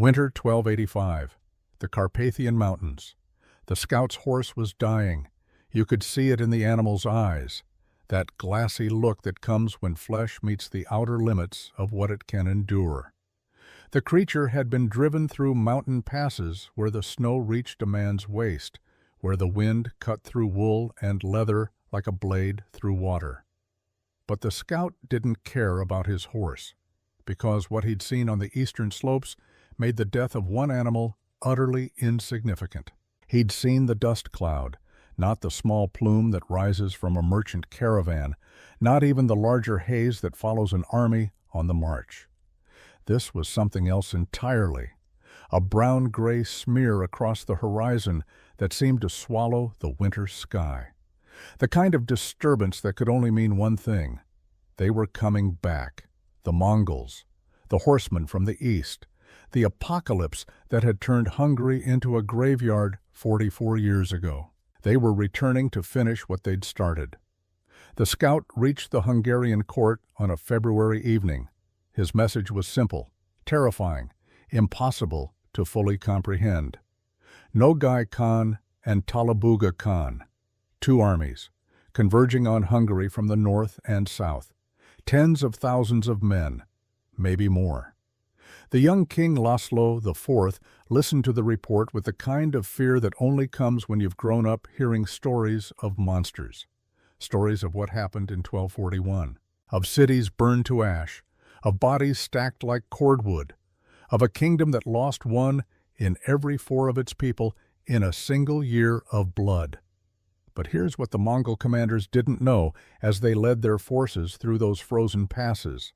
Winter 1285. The Carpathian Mountains. The scout's horse was dying. You could see it in the animal's eyes, that glassy look that comes when flesh meets the outer limits of what it can endure. The creature had been driven through mountain passes where the snow reached a man's waist, where the wind cut through wool and leather like a blade through water. But the scout didn't care about his horse, because what he'd seen on the eastern slopes made the death of one animal utterly insignificant. He'd seen the dust cloud, not the small plume that rises from a merchant caravan, not even the larger haze that follows an army on the march. This was something else entirely, a brown-gray smear across the horizon that seemed to swallow the winter sky. The kind of disturbance that could only mean one thing. They were coming back. The Mongols, the horsemen from the east, the apocalypse that had turned Hungary into a graveyard 44 years ago. They were returning to finish what they'd started. The scout reached the Hungarian court on a February evening. His message was simple, terrifying, impossible to fully comprehend. Nogai Khan and Talabuga Khan. Two armies, converging on Hungary from the north and south. Tens of thousands of men, maybe more. The young King Laszlo IV listened to the report with the kind of fear that only comes when you've grown up hearing stories of monsters. Stories of what happened in 1241, of cities burned to ash, of bodies stacked like cordwood, of a kingdom that lost one in every four of its people in a single year of blood. But here's what the Mongol commanders didn't know as they led their forces through those frozen passes.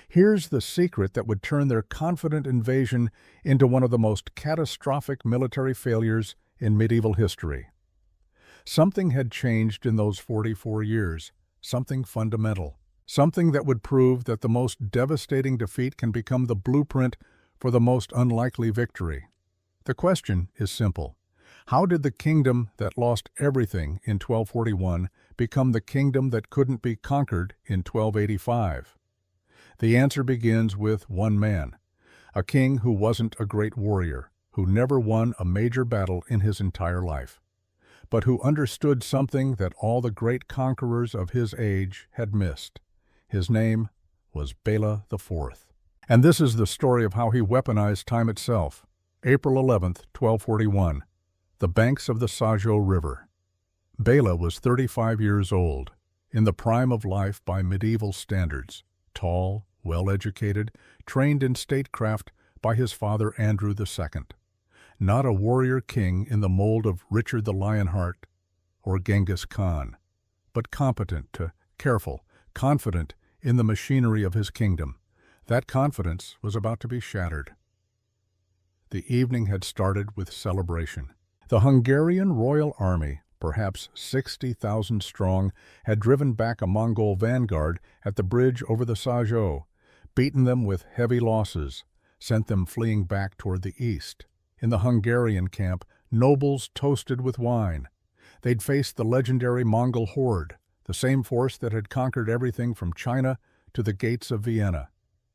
Here's the secret that would turn their confident invasion into one of the most catastrophic military failures in medieval history. Something had changed in those 44 years, something fundamental, something that would prove that the most devastating defeat can become the blueprint for the most unlikely victory. The question is simple. How did the kingdom that lost everything in 1241 become the kingdom that couldn't be conquered in 1285? The answer begins with one man, a king who wasn't a great warrior, who never won a major battle in his entire life, but who understood something that all the great conquerors of his age had missed. His name was Bela IV. And this is the story of how he weaponized time itself. April 11th, 1241. The banks of the Sajo River. Bela was 35 years old, in the prime of life by medieval standards, tall, well-educated, trained in statecraft by his father Andrew II. Not a warrior king in the mold of Richard the Lionheart or Genghis Khan, but competent, careful, confident in the machinery of his kingdom. That confidence was about to be shattered. The evening had started with celebration. The Hungarian royal army, perhaps 60,000 strong, had driven back a Mongol vanguard at the bridge over the Sajo, beaten them with heavy losses, sent them fleeing back toward the east. In the Hungarian camp, nobles toasted with wine. They'd faced the legendary Mongol horde, the same force that had conquered everything from China to the gates of Vienna.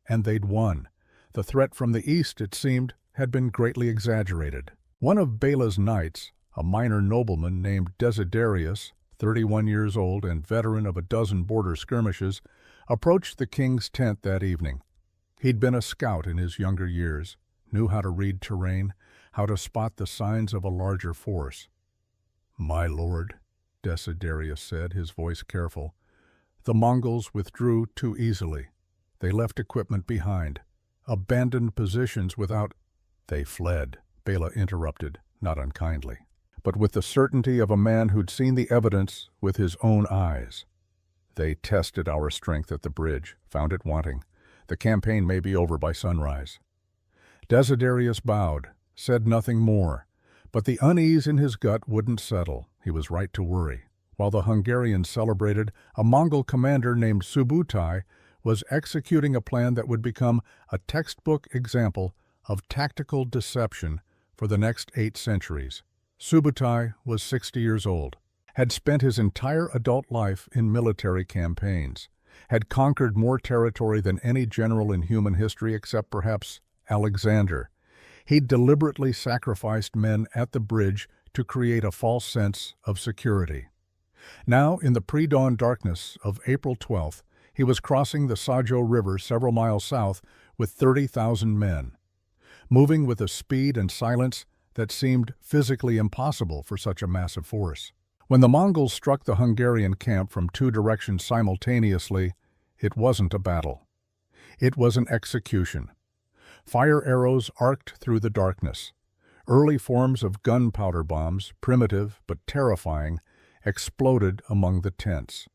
And they'd won. The threat from the east, it seemed, had been greatly exaggerated. One of Bela's knights, a minor nobleman named Desiderius, 31 years old and veteran of a dozen border skirmishes, approached the king's tent that evening. He'd been a scout in his younger years, knew how to read terrain, how to spot the signs of a larger force. "My lord," Desiderius said, his voice careful, "the Mongols withdrew too easily. They left equipment behind, abandoned positions without—" "They fled," Bela interrupted, not unkindly, but with the certainty of a man who'd seen the evidence with his own eyes. "They tested our strength at the bridge, found it wanting. The campaign may be over by sunrise." Desiderius bowed, said nothing more, but the unease in his gut wouldn't settle. He was right to worry. While the Hungarians celebrated, a Mongol commander named Subutai was executing a plan that would become a textbook example of tactical deception for the next 8 centuries. Subutai was 60 years old, had spent his entire adult life in military campaigns, had conquered more territory than any general in human history except perhaps Alexander. He deliberately sacrificed men at the bridge to create a false sense of security. Now, in the pre-dawn darkness of April 12th, he was crossing the Sajo River several miles south with 30,000 men, moving with a speed and silence that seemed physically impossible for such a massive force. When the Mongols struck the Hungarian camp from two directions simultaneously, it wasn't a battle. It was an execution. Fire arrows arced through the darkness. Early forms of gunpowder bombs, primitive but terrifying, exploded among the tents.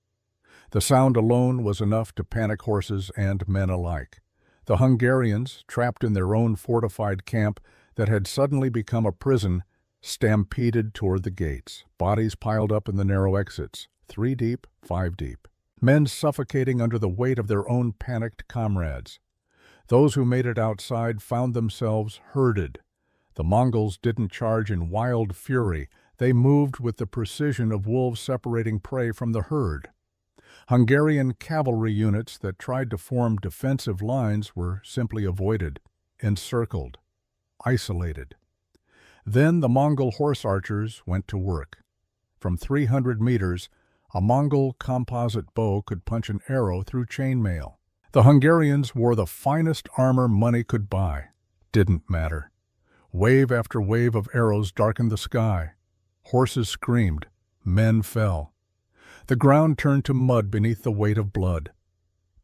The sound alone was enough to panic horses and men alike. The Hungarians, trapped in their own fortified camp that had suddenly become a prison, stampeded toward the gates, bodies piled up in the narrow exits, 3 deep, 5 deep. Men suffocating under the weight of their own panicked comrades. Those who made it outside found themselves herded. The Mongols didn't charge in wild fury. They moved with the precision of wolves separating prey from the herd. Hungarian cavalry units that tried to form defensive lines were simply avoided, encircled, isolated. Then the Mongol horse archers went to work. From 300 meters, a Mongol composite bow could punch an arrow through chainmail. The Hungarians wore the finest armor money could buy. Didn't matter. Wave after wave of arrows darkened the sky. Horses screamed. Men fell. The ground turned to mud beneath the weight of blood.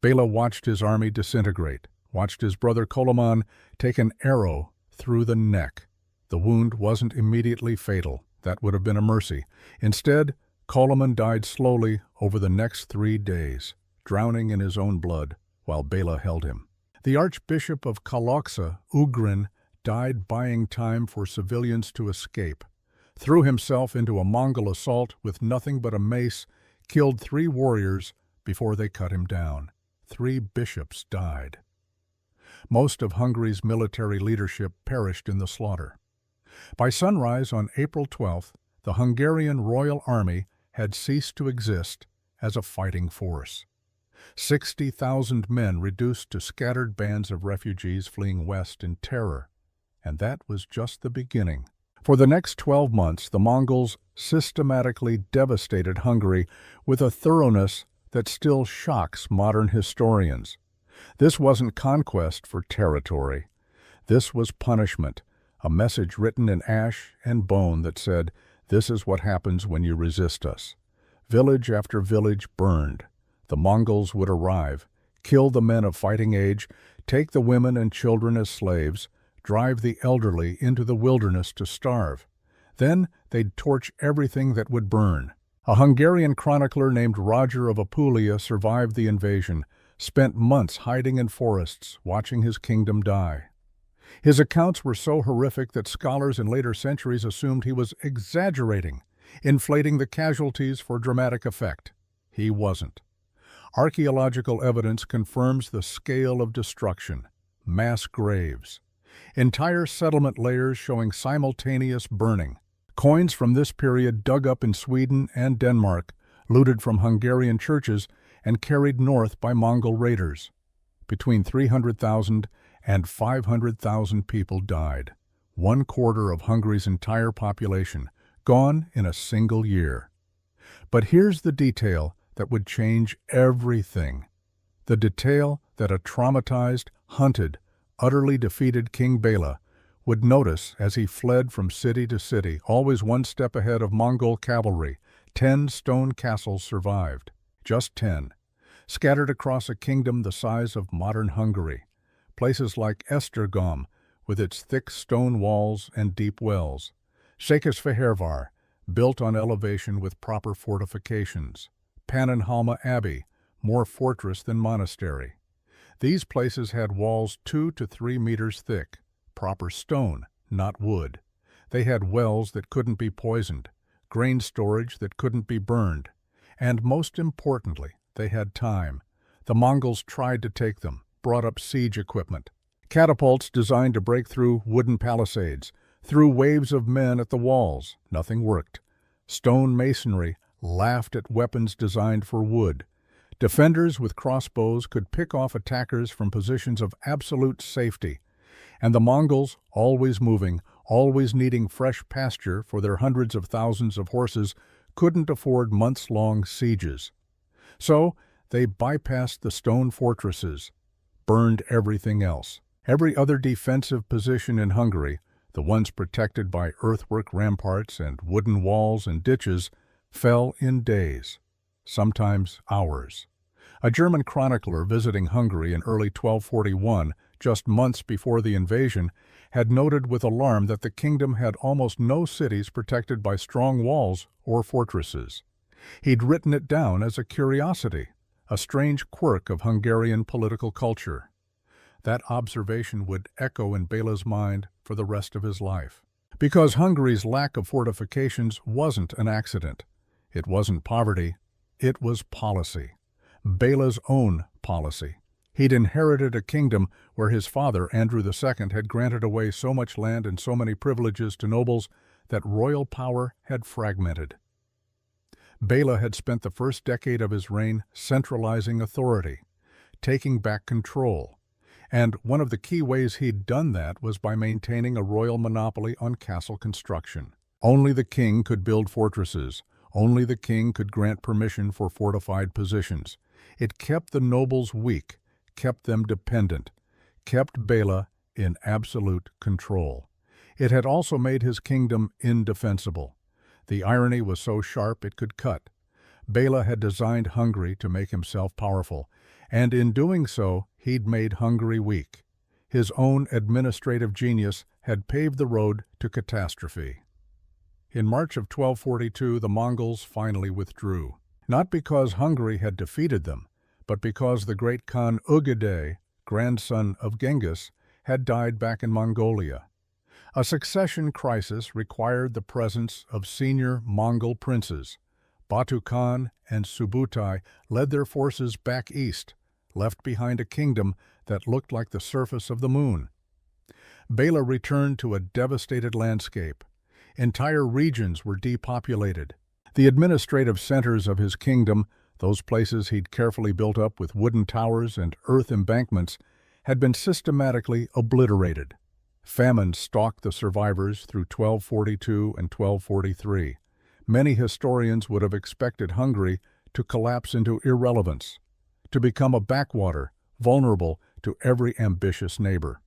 Bela watched his army disintegrate, watched his brother Koloman take an arrow through the neck. The wound wasn't immediately fatal. That would have been a mercy. Instead, Koloman died slowly over the next 3 days, drowning in his own blood, while Bela held him. The Archbishop of Kalocsa, Ugrin, died buying time for civilians to escape, threw himself into a Mongol assault with nothing but a mace, killed 3 warriors before they cut him down. 3 bishops died. Most of Hungary's military leadership perished in the slaughter. By sunrise on April 12th, the Hungarian Royal Army had ceased to exist as a fighting force. 60,000 men reduced to scattered bands of refugees fleeing west in terror. And that was just the beginning. For the next 12 months, the Mongols systematically devastated Hungary with a thoroughness that still shocks modern historians. This wasn't conquest for territory. This was punishment, a message written in ash and bone that said, "This is what happens when you resist us." Village after village burned. The Mongols would arrive, kill the men of fighting age, take the women and children as slaves, drive the elderly into the wilderness to starve. Then they'd torch everything that would burn. A Hungarian chronicler named Roger of Apulia survived the invasion, spent months hiding in forests, watching his kingdom die. His accounts were so horrific that scholars in later centuries assumed he was exaggerating, inflating the casualties for dramatic effect. He wasn't. Archaeological evidence confirms the scale of destruction. Mass graves. Entire settlement layers showing simultaneous burning. Coins from this period dug up in Sweden and Denmark, looted from Hungarian churches, and carried north by Mongol raiders. Between 300,000 and 500,000 people died. 1/4 of Hungary's entire population, gone in a single year. But here's the detail that would change everything. The detail that a traumatized, hunted, utterly defeated King Bela would notice as he fled from city to city, always one step ahead of Mongol cavalry. 10 stone castles survived. Just 10. Scattered across a kingdom the size of modern Hungary. Places like Esztergom, with its thick stone walls and deep wells. Székesfehérvár, built on elevation with proper fortifications. Pannonhalma Abbey, more fortress than monastery. These places had walls 2 to 3 meters thick, proper stone, not wood. They had wells that couldn't be poisoned, grain storage that couldn't be burned, and most importantly, they had time. The Mongols tried to take them, brought up siege equipment. Catapults designed to break through wooden palisades, threw waves of men at the walls. Nothing worked. Stone masonry laughed at weapons designed for wood. Defenders with crossbows could pick off attackers from positions of absolute safety. And the Mongols, always moving, always needing fresh pasture for their hundreds of thousands of horses, couldn't afford months-long sieges. So they bypassed the stone fortresses, burned everything else. Every other defensive position in Hungary, the ones protected by earthwork ramparts and wooden walls and ditches, fell in days, sometimes hours. A German chronicler visiting Hungary in early 1241, just months before the invasion, had noted with alarm that the kingdom had almost no cities protected by strong walls or fortresses. He'd written it down as a curiosity, a strange quirk of Hungarian political culture. That observation would echo in Béla's mind for the rest of his life. Because Hungary's lack of fortifications wasn't an accident. It wasn't poverty, it was policy. Béla's own policy. He'd inherited a kingdom where his father, Andrew II, had granted away so much land and so many privileges to nobles that royal power had fragmented. Béla had spent the first decade of his reign centralizing authority, taking back control. And one of the key ways he'd done that was by maintaining a royal monopoly on castle construction. Only the king could build fortresses. Only the king could grant permission for fortified positions. It kept the nobles weak, kept them dependent, kept Béla in absolute control. It had also made his kingdom indefensible. The irony was so sharp it could cut. Béla had designed Hungary to make himself powerful, and in doing so, he'd made Hungary weak. His own administrative genius had paved the road to catastrophe. In March of 1242, the Mongols finally withdrew, not because Hungary had defeated them, but because the great Khan Ugedei, grandson of Genghis, had died back in Mongolia. A succession crisis required the presence of senior Mongol princes. Batu Khan and Subutai led their forces back east, left behind a kingdom that looked like the surface of the moon. Béla returned to a devastated landscape. Entire regions were depopulated. The administrative centers of his kingdom, those places he'd carefully built up with wooden towers and earth embankments, had been systematically obliterated. Famine stalked the survivors through 1242 and 1243. Many historians would have expected Hungary to collapse into irrelevance, to become a backwater, vulnerable to every ambitious neighbor.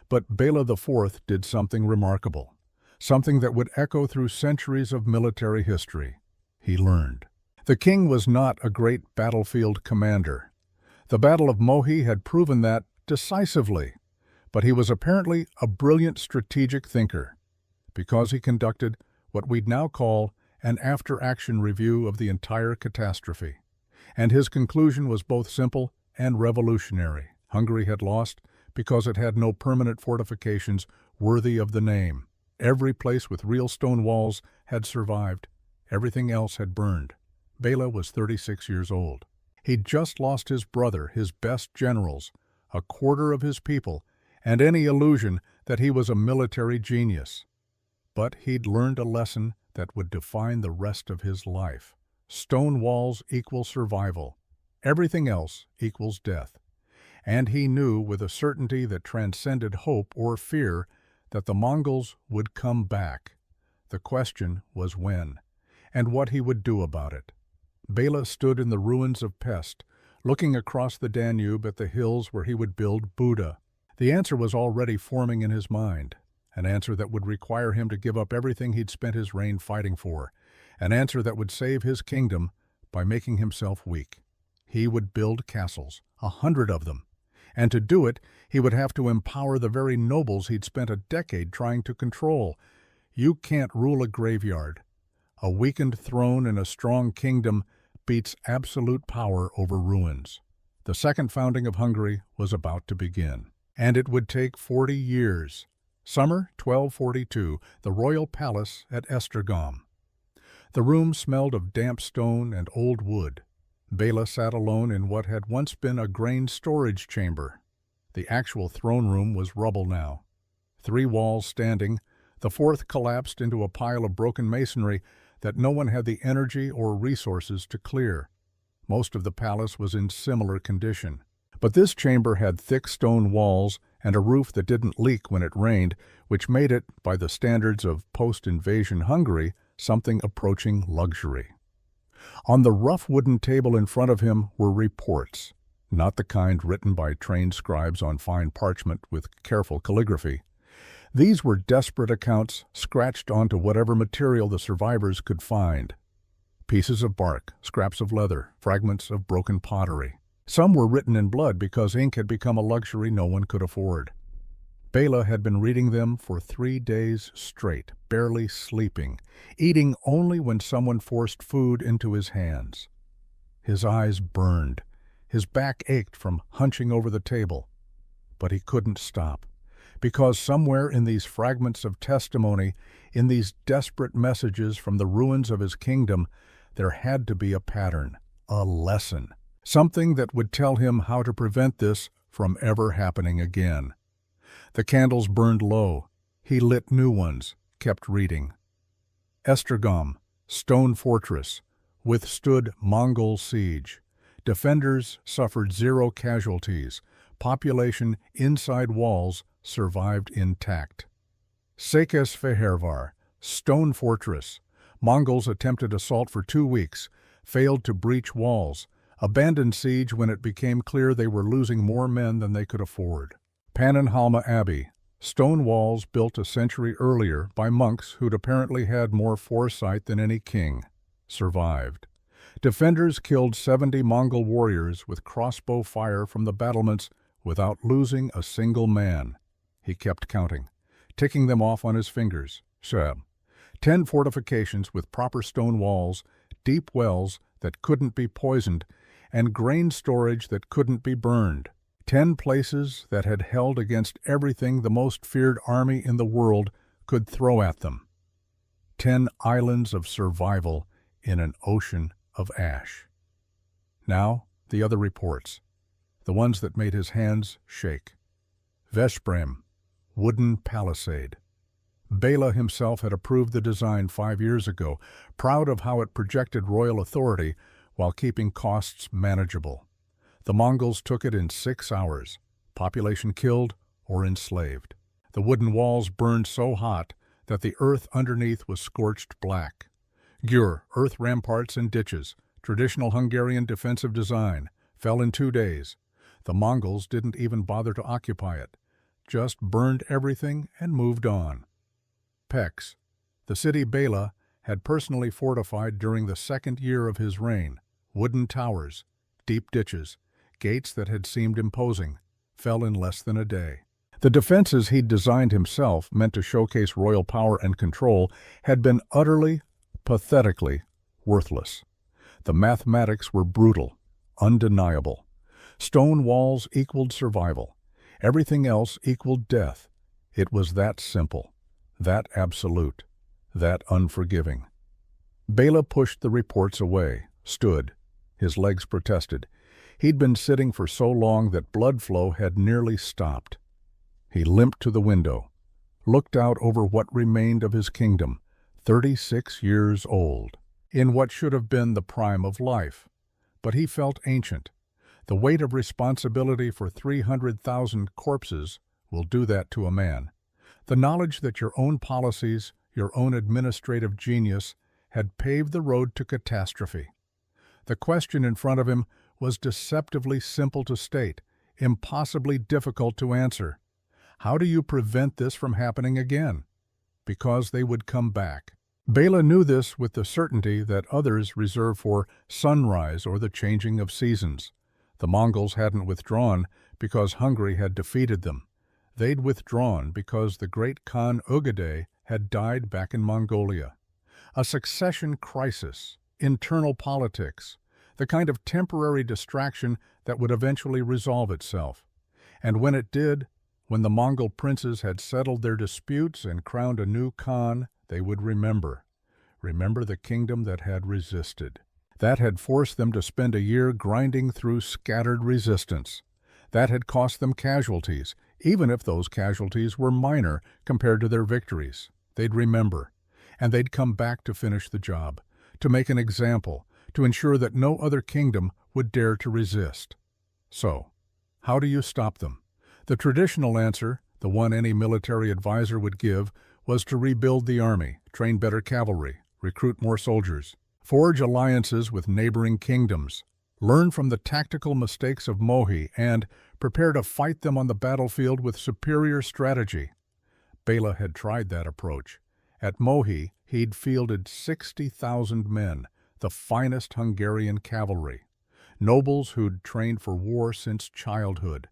But Béla IV did something remarkable, something that would echo through centuries of military history. He learned. The king was not a great battlefield commander. The Battle of Mohi had proven that decisively, but he was apparently a brilliant strategic thinker, because he conducted what we'd now call an after-action review of the entire catastrophe. And his conclusion was both simple and revolutionary. Hungary had lost because it had no permanent fortifications worthy of the name. Every place with real stone walls had survived. Everything else had burned. Béla was 36 years old. He'd just lost his brother, his best generals, a quarter of his people, and any illusion that he was a military genius. But he'd learned a lesson that would define the rest of his life. Stone walls equal survival. Everything else equals death. And he knew with a certainty that transcended hope or fear that the Mongols would come back. The question was when, and what he would do about it. Béla stood in the ruins of Pest, looking across the Danube at the hills where he would build Buda. The answer was already forming in his mind, an answer that would require him to give up everything he'd spent his reign fighting for, an answer that would save his kingdom by making himself weak. He would build castles, 100 of them, and to do it, he would have to empower the very nobles he'd spent a decade trying to control. You can't rule a graveyard. A weakened throne in a strong kingdom beats absolute power over ruins. The second founding of Hungary was about to begin. And it would take 40 years. Summer 1242, the royal palace at Esztergom. The room smelled of damp stone and old wood. Béla sat alone in what had once been a grain storage chamber. The actual throne room was rubble now. 3 walls standing, the fourth collapsed into a pile of broken masonry that no one had the energy or resources to clear. Most of the palace was in similar condition. But this chamber had thick stone walls and a roof that didn't leak when it rained, which made it, by the standards of post-invasion Hungary, something approaching luxury. On the rough wooden table in front of him were reports, not the kind written by trained scribes on fine parchment with careful calligraphy. These were desperate accounts scratched onto whatever material the survivors could find. Pieces of bark, scraps of leather, fragments of broken pottery. Some were written in blood because ink had become a luxury no one could afford. Bela had been reading them for 3 days straight, barely sleeping, eating only when someone forced food into his hands. His eyes burned. His back ached from hunching over the table. But he couldn't stop, because somewhere in these fragments of testimony, in these desperate messages from the ruins of his kingdom, there had to be a pattern, a lesson, something that would tell him how to prevent this from ever happening again. The candles burned low. He lit new ones, kept reading. Esztergom, stone fortress, withstood Mongol siege. Defenders suffered 0 casualties. Population inside walls survived intact. Székesfehérvár, stone fortress. Mongols attempted assault for 2 weeks, failed to breach walls, abandoned siege when it became clear they were losing more men than they could afford. Pannonhalma Abbey, stone walls built a century earlier by monks who'd apparently had more foresight than any king, survived. Defenders killed 70 Mongol warriors with crossbow fire from the battlements without losing a single man. He kept counting, ticking them off on his fingers. 10 fortifications with proper stone walls, deep wells that couldn't be poisoned, and grain storage that couldn't be burned. 10 places that had held against everything the most feared army in the world could throw at them. 10 islands of survival in an ocean of ash. Now, the other reports, the ones that made his hands shake. Veszprém, wooden palisade. Bela himself had approved the design 5 years ago, proud of how it projected royal authority while keeping costs manageable. The Mongols took it in 6 hours, population killed or enslaved. The wooden walls burned so hot that the earth underneath was scorched black. Győr, earth ramparts and ditches, traditional Hungarian defensive design, fell in 2 days. The Mongols didn't even bother to occupy it, just burned everything and moved on. Pécs, the city Bela had personally fortified during the 2nd year of his reign, wooden towers, deep ditches, gates that had seemed imposing, fell in less than a day. The defenses he'd designed himself, meant to showcase royal power and control, had been utterly, pathetically worthless. The mathematics were brutal, undeniable. Stone walls equaled survival. Everything else equaled death. It was that simple, that absolute, that unforgiving. Bela pushed the reports away, stood. His legs protested. He'd been sitting for so long that blood flow had nearly stopped. He limped to the window, looked out over what remained of his kingdom, 36 years old, in what should have been the prime of life. But he felt ancient. The weight of responsibility for 300,000 corpses will do that to a man. The knowledge that your own policies, your own administrative genius, had paved the road to catastrophe. The question in front of him was deceptively simple to state, impossibly difficult to answer. How do you prevent this from happening again? Because they would come back. Bela knew this with the certainty that others reserve for sunrise or the changing of seasons. The Mongols hadn't withdrawn because Hungary had defeated them. They'd withdrawn because the great Khan Ugadai had died back in Mongolia. A succession crisis, internal politics, the kind of temporary distraction that would eventually resolve itself. And when it did, when the Mongol princes had settled their disputes and crowned a new Khan, they would remember the kingdom that had resisted. That had forced them to spend a year grinding through scattered resistance. That had cost them casualties, even if those casualties were minor compared to their victories. They'd remember, and they'd come back to finish the job, to make an example, to ensure that no other kingdom would dare to resist. So, how do you stop them? The traditional answer, the one any military advisor would give, was to rebuild the army, train better cavalry, recruit more soldiers, forge alliances with neighboring kingdoms, learn from the tactical mistakes of Mohi, and prepare to fight them on the battlefield with superior strategy. Bela had tried that approach. At Mohi, he'd fielded 60,000 men, the finest Hungarian cavalry, nobles who'd trained for war since childhood,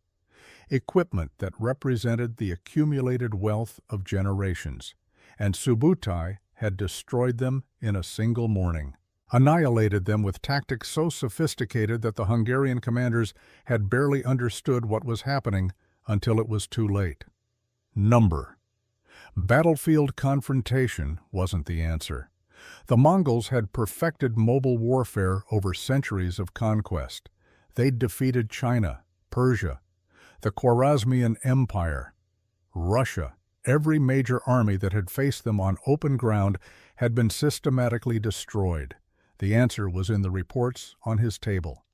equipment that represented the accumulated wealth of generations, and Subutai had destroyed them in a single morning, annihilated them with tactics so sophisticated that the Hungarian commanders had barely understood what was happening until it was too late. Number. Battlefield confrontation wasn't the answer. The Mongols had perfected mobile warfare over centuries of conquest. They'd defeated China, Persia, the Khwarezmian Empire, Russia. Every major army that had faced them on open ground had been systematically destroyed. The answer was in the reports on his table.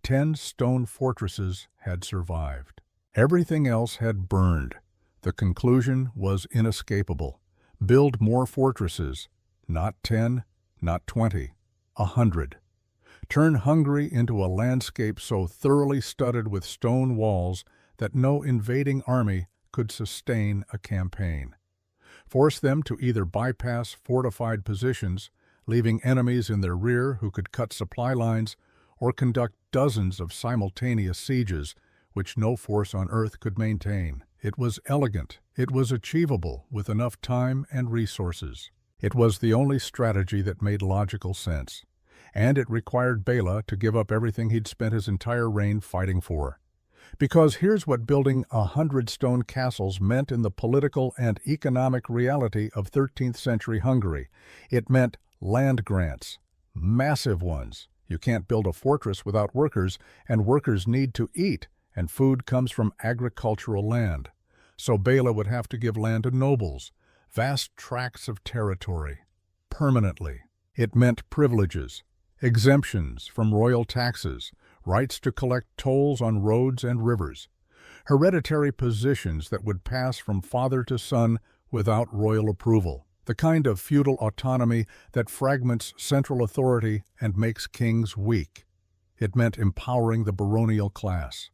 10 stone fortresses had survived. Everything else had burned. The conclusion was inescapable. Build more fortresses. Not 10, not 20, 100. Turn Hungary into a landscape so thoroughly studded with stone walls that no invading army could sustain a campaign. Force them to either bypass fortified positions, leaving enemies in their rear who could cut supply lines, or conduct dozens of simultaneous sieges which no force on earth could maintain. It was elegant. It was achievable with enough time and resources. It was the only strategy that made logical sense, and it required Bela to give up everything he'd spent his entire reign fighting for. Because here's what building 100 stone castles meant in the political and economic reality of 13th century Hungary. It meant land grants, massive ones. You can't build a fortress without workers, and workers need to eat, and food comes from agricultural land. So Bela would have to give land to nobles, vast tracts of territory, permanently. It meant privileges, exemptions from royal taxes, rights to collect tolls on roads and rivers, hereditary positions that would pass from father to son without royal approval, the kind of feudal autonomy that fragments central authority and makes kings weak. It meant empowering the baronial class.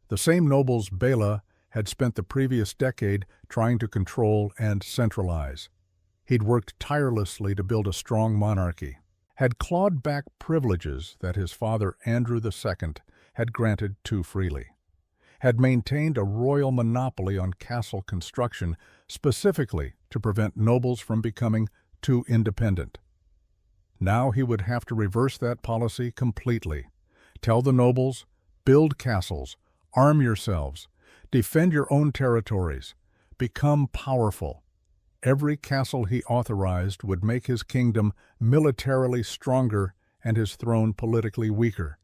The same nobles Bela had spent the previous decade trying to control and centralize. He'd worked tirelessly to build a strong monarchy, had clawed back privileges that his father Andrew II had granted too freely, had maintained a royal monopoly on castle construction specifically to prevent nobles from becoming too independent. Now he would have to reverse that policy completely. Tell the nobles, build castles, arm yourselves, defend your own territories, become powerful. Every castle he authorized would make his kingdom militarily stronger and his throne politically weaker.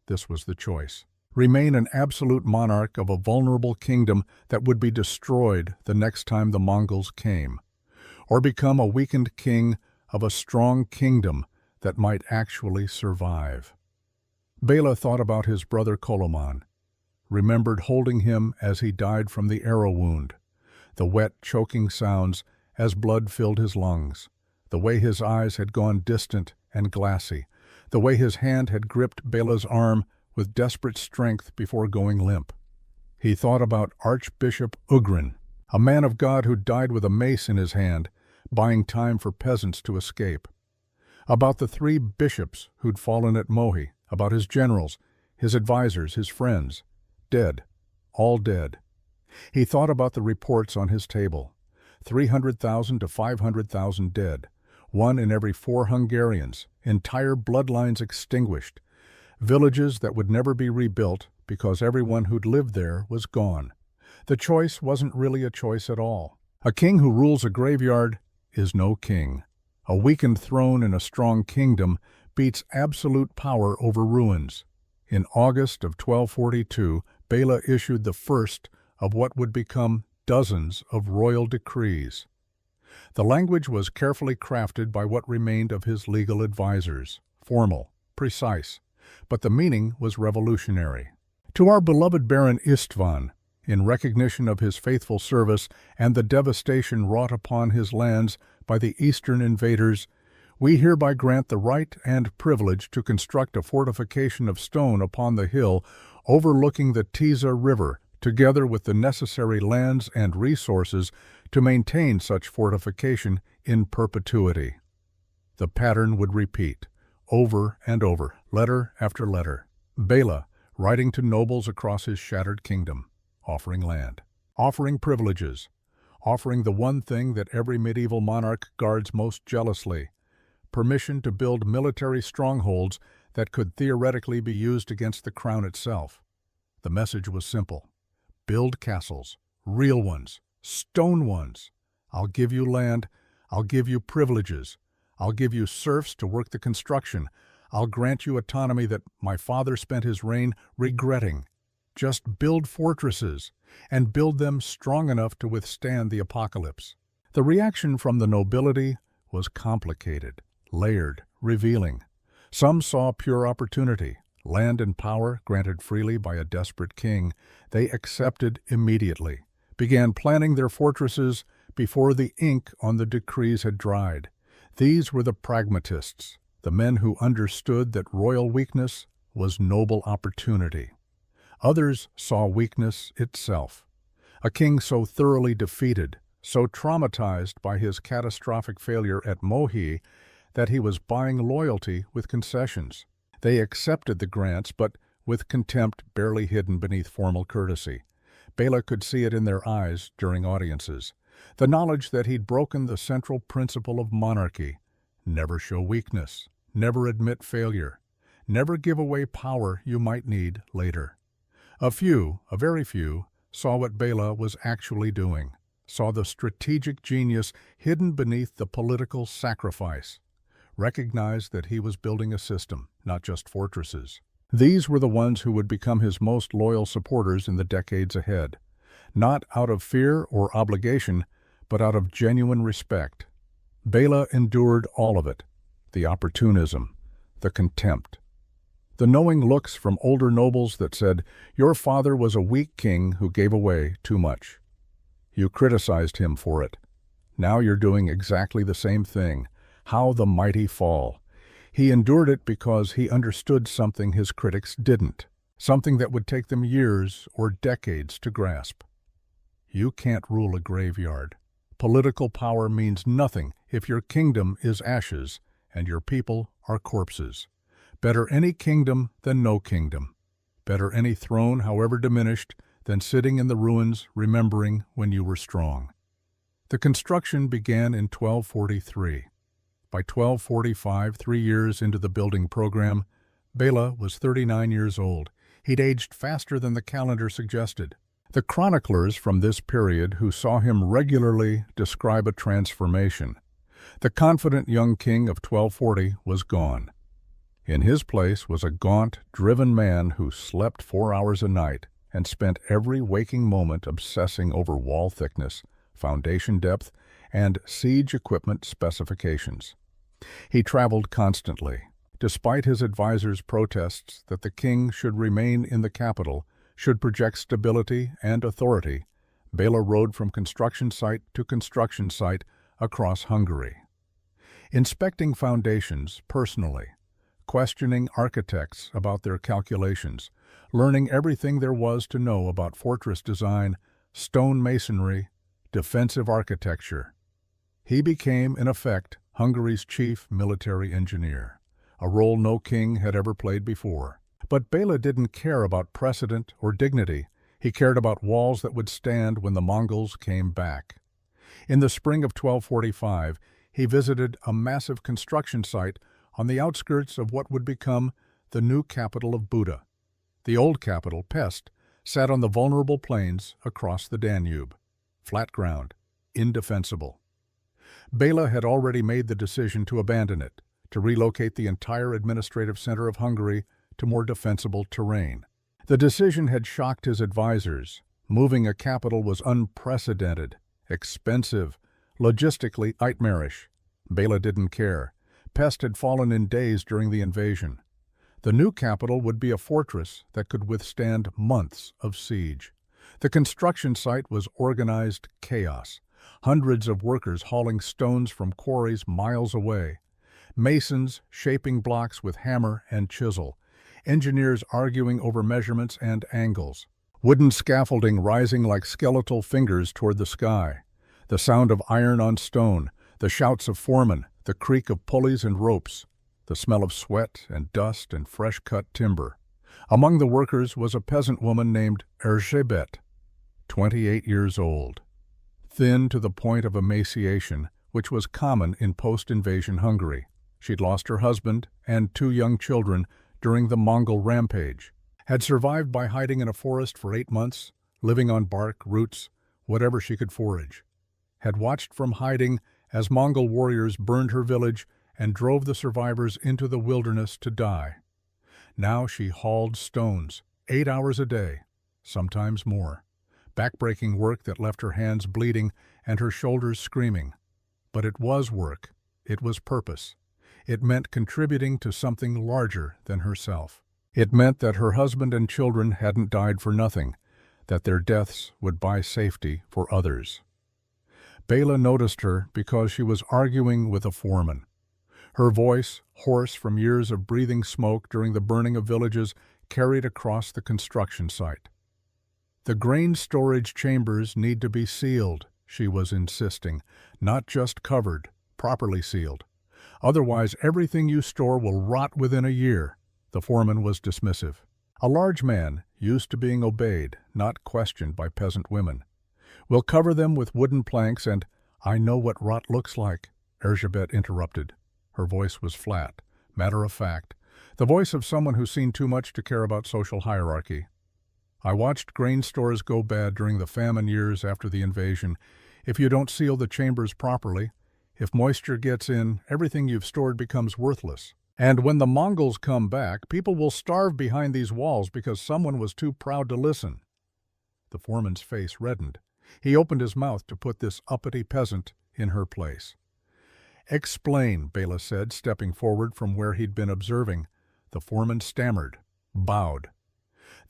This was the choice. Remain an absolute monarch of a vulnerable kingdom that would be destroyed the next time the Mongols came, or become a weakened king of a strong kingdom that might actually survive. Bela thought about his brother Koloman, remembered holding him as he died from the arrow wound, the wet, choking sounds as blood filled his lungs, the way his eyes had gone distant and glassy, the way his hand had gripped Bela's arm with desperate strength before going limp. He thought about Archbishop Ugrin, a man of God who died with a mace in his hand, buying time for peasants to escape. About the 3 bishops who'd fallen at Mohi, about his generals, his advisors, his friends, dead, all dead. He thought about the reports on his table, 300,000 to 500,000 dead, 1 in every 4 Hungarians, entire bloodlines extinguished, villages that would never be rebuilt because everyone who'd lived there was gone. The choice wasn't really a choice at all. A king who rules a graveyard is no king. A weakened throne in a strong kingdom beats absolute power over ruins. In August of 1242, Bela issued the first of what would become dozens of royal decrees. The language was carefully crafted by what remained of his legal advisors, formal, precise, but the meaning was revolutionary. To our beloved Baron Istvan, in recognition of his faithful service and the devastation wrought upon his lands by the eastern invaders, we hereby grant the right and privilege to construct a fortification of stone upon the hill overlooking the Tisa River, together with the necessary lands and resources to maintain such fortification in perpetuity. The pattern would repeat, over and over, letter after letter. Bela, writing to nobles across his shattered kingdom, offering land, offering privileges, offering the one thing that every medieval monarch guards most jealously, permission to build military strongholds that could theoretically be used against the crown itself. The message was simple. Build castles, real ones, stone ones. I'll give you land, I'll give you privileges, I'll give you serfs to work the construction, I'll grant you autonomy that my father spent his reign regretting. Just build fortresses, and build them strong enough to withstand the apocalypse. The reaction from the nobility was complicated, layered, revealing. Some saw pure opportunity, land and power granted freely by a desperate king. They accepted immediately, began planning their fortresses before the ink on the decrees had dried. These were the pragmatists, the men who understood that royal weakness was noble opportunity. Others saw weakness itself. A king so thoroughly defeated, so traumatized by his catastrophic failure at Mohi, that he was buying loyalty with concessions. They accepted the grants, but with contempt barely hidden beneath formal courtesy. Bela could see it in their eyes during audiences. The knowledge that he'd broken the central principle of monarchy: never show weakness, never admit failure, never give away power you might need later. A few, a very few, saw what Bela was actually doing, saw the strategic genius hidden beneath the political sacrifice, recognized that he was building a system, not just fortresses. These were the ones who would become his most loyal supporters in the decades ahead, not out of fear or obligation, but out of genuine respect. Bela endured all of it, the opportunism, the contempt, the knowing looks from older nobles that said, "Your father was a weak king who gave away too much. You criticized him for it. Now you're doing exactly the same thing. How the mighty fall." He endured it because he understood something his critics didn't, something that would take them years or decades to grasp. You can't rule a graveyard. Political power means nothing if your kingdom is ashes and your people are corpses. Better any kingdom than no kingdom. Better any throne, however diminished, than sitting in the ruins remembering when you were strong. The construction began in 1243. By 1245, 3 years into the building program, Bela was 39 years old. He'd aged faster than the calendar suggested. The chroniclers from this period who saw him regularly describe a transformation. The confident young king of 1240 was gone. In his place was a gaunt, driven man who slept 4 hours a night and spent every waking moment obsessing over wall thickness, foundation depth, and siege equipment specifications. He traveled constantly. Despite his advisors' protests that the king should remain in the capital, should project stability and authority, Bela rode from construction site to construction site across Hungary. Inspecting foundations personally, questioning architects about their calculations, learning everything there was to know about fortress design, stone masonry, defensive architecture. He became, in effect, Hungary's chief military engineer, a role no king had ever played before. But Bela didn't care about precedent or dignity. He cared about walls that would stand when the Mongols came back. In the spring of 1245, he visited a massive construction site on the outskirts of what would become the new capital of Buda. The old capital, Pest, sat on the vulnerable plains across the Danube. Flat ground, indefensible. Bela had already made the decision to abandon it, to relocate the entire administrative center of Hungary to more defensible terrain. The decision had shocked his advisors. Moving a capital was unprecedented, expensive, logistically nightmarish. Bela didn't care. Pest had fallen in days during the invasion. The new capital would be a fortress that could withstand months of siege. The construction site was organized chaos. Hundreds of workers hauling stones from quarries miles away. Masons shaping blocks with hammer and chisel. Engineers arguing over measurements and angles. Wooden scaffolding rising like skeletal fingers toward the sky. The sound of iron on stone, the shouts of foremen, the creak of pulleys and ropes, the smell of sweat and dust and fresh-cut timber. Among the workers was a peasant woman named Erzsébet, 28 years old. Thin to the point of emaciation, which was common in post-invasion Hungary. She'd lost her husband and 2 young children during the Mongol rampage, had survived by hiding in a forest for 8 months, living on bark, roots, whatever she could forage, had watched from hiding as Mongol warriors burned her village and drove the survivors into the wilderness to die. Now she hauled stones, 8 hours a day, sometimes more. Backbreaking work that left her hands bleeding and her shoulders screaming. But it was work. It was purpose. It meant contributing to something larger than herself. It meant that her husband and children hadn't died for nothing, that their deaths would buy safety for others. Bela noticed her because she was arguing with a foreman. Her voice, hoarse from years of breathing smoke during the burning of villages, carried across the construction site. The grain storage chambers need to be sealed, she was insisting, not just covered, properly sealed. Otherwise, everything you store will rot within a year. The foreman was dismissive. A large man, used to being obeyed, not questioned by peasant women. We'll cover them with wooden planks and, I know what rot looks like, Erzsébet interrupted. Her voice was flat, matter-of-fact, the voice of someone who's seen too much to care about social hierarchy. I watched grain stores go bad during the famine years after the invasion. If you don't seal the chambers properly, if moisture gets in, everything you've stored becomes worthless. And when the Mongols come back, people will starve behind these walls because someone was too proud to listen. The foreman's face reddened. He opened his mouth to put this uppity peasant in her place. Explain, Bela said, stepping forward from where he'd been observing. The foreman stammered, bowed.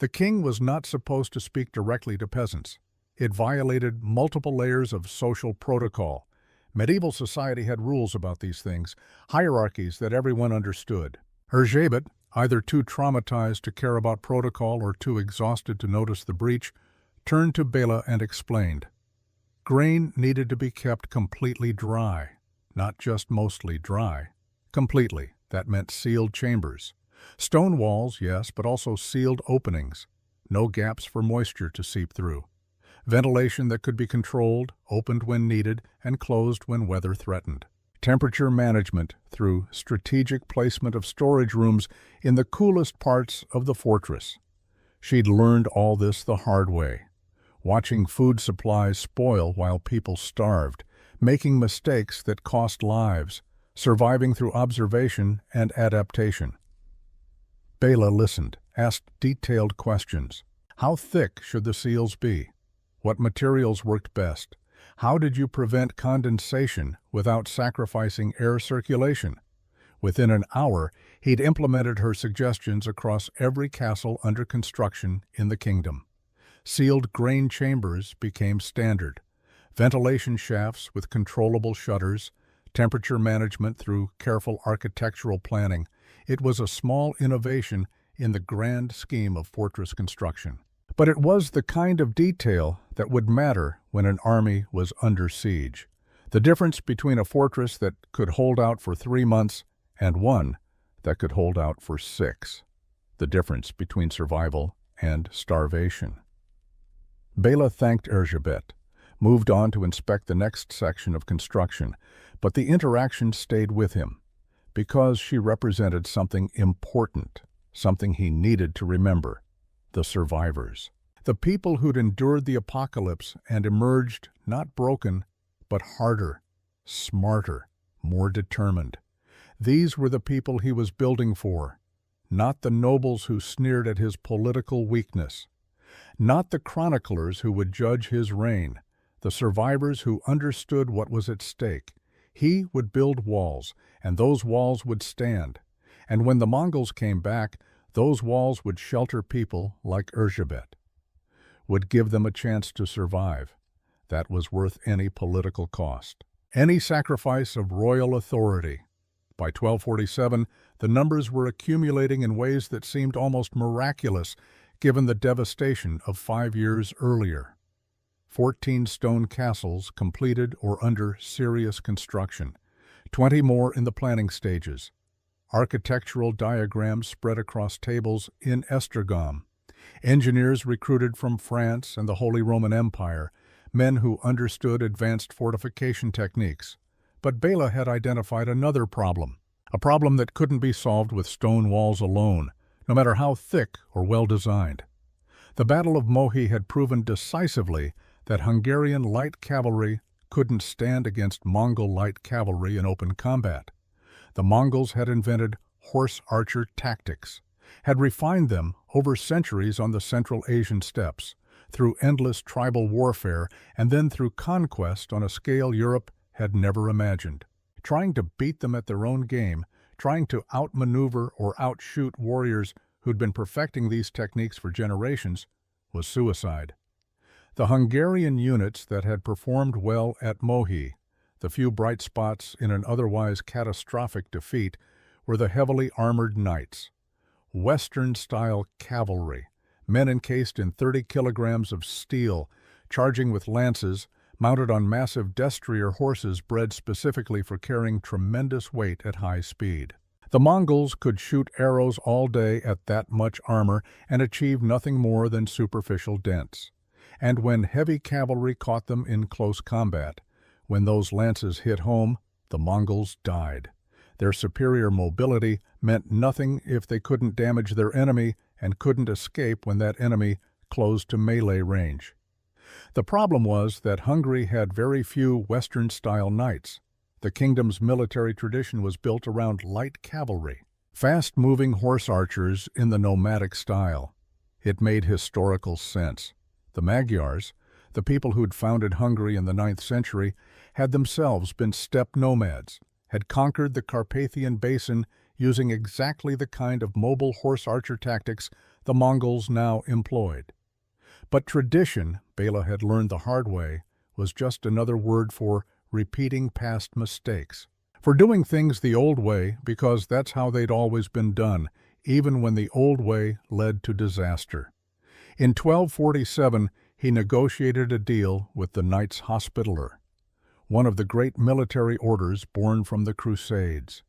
The king was not supposed to speak directly to peasants. It violated multiple layers of social protocol. Medieval society had rules about these things, hierarchies that everyone understood. Erzsébet, either too traumatized to care about protocol or too exhausted to notice the breach, turned to Bela and explained. Grain needed to be kept completely dry, not just mostly dry. Completely. That meant sealed chambers. Stone walls, yes, but also sealed openings. No gaps for moisture to seep through. Ventilation that could be controlled, opened when needed, and closed when weather threatened. Temperature management through strategic placement of storage rooms in the coolest parts of the fortress. She'd learned all this the hard way, watching food supplies spoil while people starved, making mistakes that cost lives, surviving through observation and adaptation. Bela listened, asked detailed questions. How thick should the seals be? What materials worked best? How did you prevent condensation without sacrificing air circulation? Within an hour, he'd implemented her suggestions across every castle under construction in the kingdom. Sealed grain chambers became standard. Ventilation shafts with controllable shutters, temperature management through careful architectural planning. It was a small innovation in the grand scheme of fortress construction. But it was the kind of detail that would matter when an army was under siege. The difference between a fortress that could hold out for 3 months and one that could hold out for 6. The difference between survival and starvation. Bela thanked Erzsébet, moved on to inspect the next section of construction, but the interaction stayed with him, because she represented something important, something he needed to remember. The survivors. The people who'd endured the apocalypse and emerged not broken, but harder, smarter, more determined. These were the people he was building for, not the nobles who sneered at his political weakness, not the chroniclers who would judge his reign, the survivors who understood what was at stake. He would build walls, and those walls would stand. And when the Mongols came back, those walls would shelter people like Erzsébet. would give them a chance to survive. That was worth any political cost, any sacrifice of royal authority. By 1247, the numbers were accumulating in ways that seemed almost miraculous given the devastation of 5 years earlier. 14 stone castles completed or under serious construction, 20 more in the planning stages. Architectural diagrams spread across tables in Esztergom. Engineers recruited from France and the Holy Roman Empire, men who understood advanced fortification techniques. But Bela had identified another problem, a problem that couldn't be solved with stone walls alone, no matter how thick or well-designed. The Battle of Mohi had proven decisively that Hungarian light cavalry couldn't stand against Mongol light cavalry in open combat. The Mongols had invented horse archer tactics, had refined them over centuries on the Central Asian steppes, through endless tribal warfare, and then through conquest on a scale Europe had never imagined. Trying to beat them at their own game, trying to outmaneuver or outshoot warriors who'd been perfecting these techniques for generations, was suicide. The Hungarian units that had performed well at Mohi, the few bright spots in an otherwise catastrophic defeat, were the heavily armored knights. Western-style cavalry, men encased in 30 kilograms of steel, charging with lances, mounted on massive destrier horses bred specifically for carrying tremendous weight at high speed. The Mongols could shoot arrows all day at that much armor and achieve nothing more than superficial dents. And when heavy cavalry caught them in close combat, when those lances hit home, the Mongols died. Their superior mobility meant nothing if they couldn't damage their enemy and couldn't escape when that enemy closed to melee range. The problem was that Hungary had very few Western-style knights. The kingdom's military tradition was built around light cavalry, fast-moving horse archers in the nomadic style. It made historical sense. The Magyars, the people who'd founded Hungary in the 9th century, had themselves been steppe nomads, had conquered the Carpathian Basin using exactly the kind of mobile horse archer tactics the Mongols now employed. But tradition, Bela had learned the hard way, was just another word for repeating past mistakes, for doing things the old way because that's how they'd always been done, even when the old way led to disaster. In 1247, he negotiated a deal with the Knights Hospitaller, one of the great military orders born from the Crusades.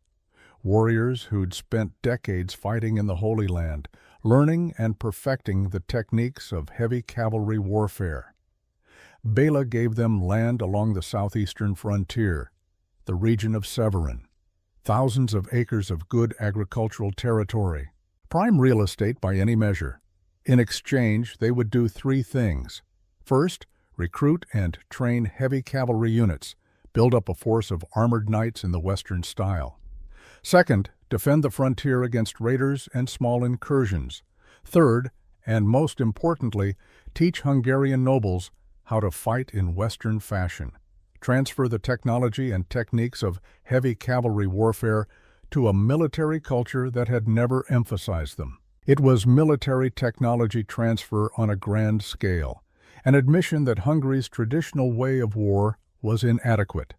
Warriors who'd spent decades fighting in the Holy Land, learning and perfecting the techniques of heavy cavalry warfare. Bela gave them land along the southeastern frontier, the region of Severin, thousands of acres of good agricultural territory, prime real estate by any measure. In exchange, they would do 3 things. First, recruit and train heavy cavalry units, build up a force of armored knights in the Western style. Second, defend the frontier against raiders and small incursions. Third, and most importantly, teach Hungarian nobles how to fight in Western fashion, transfer the technology and techniques of heavy cavalry warfare to a military culture that had never emphasized them. It was military technology transfer on a grand scale, an admission that Hungary's traditional way of war was inadequate.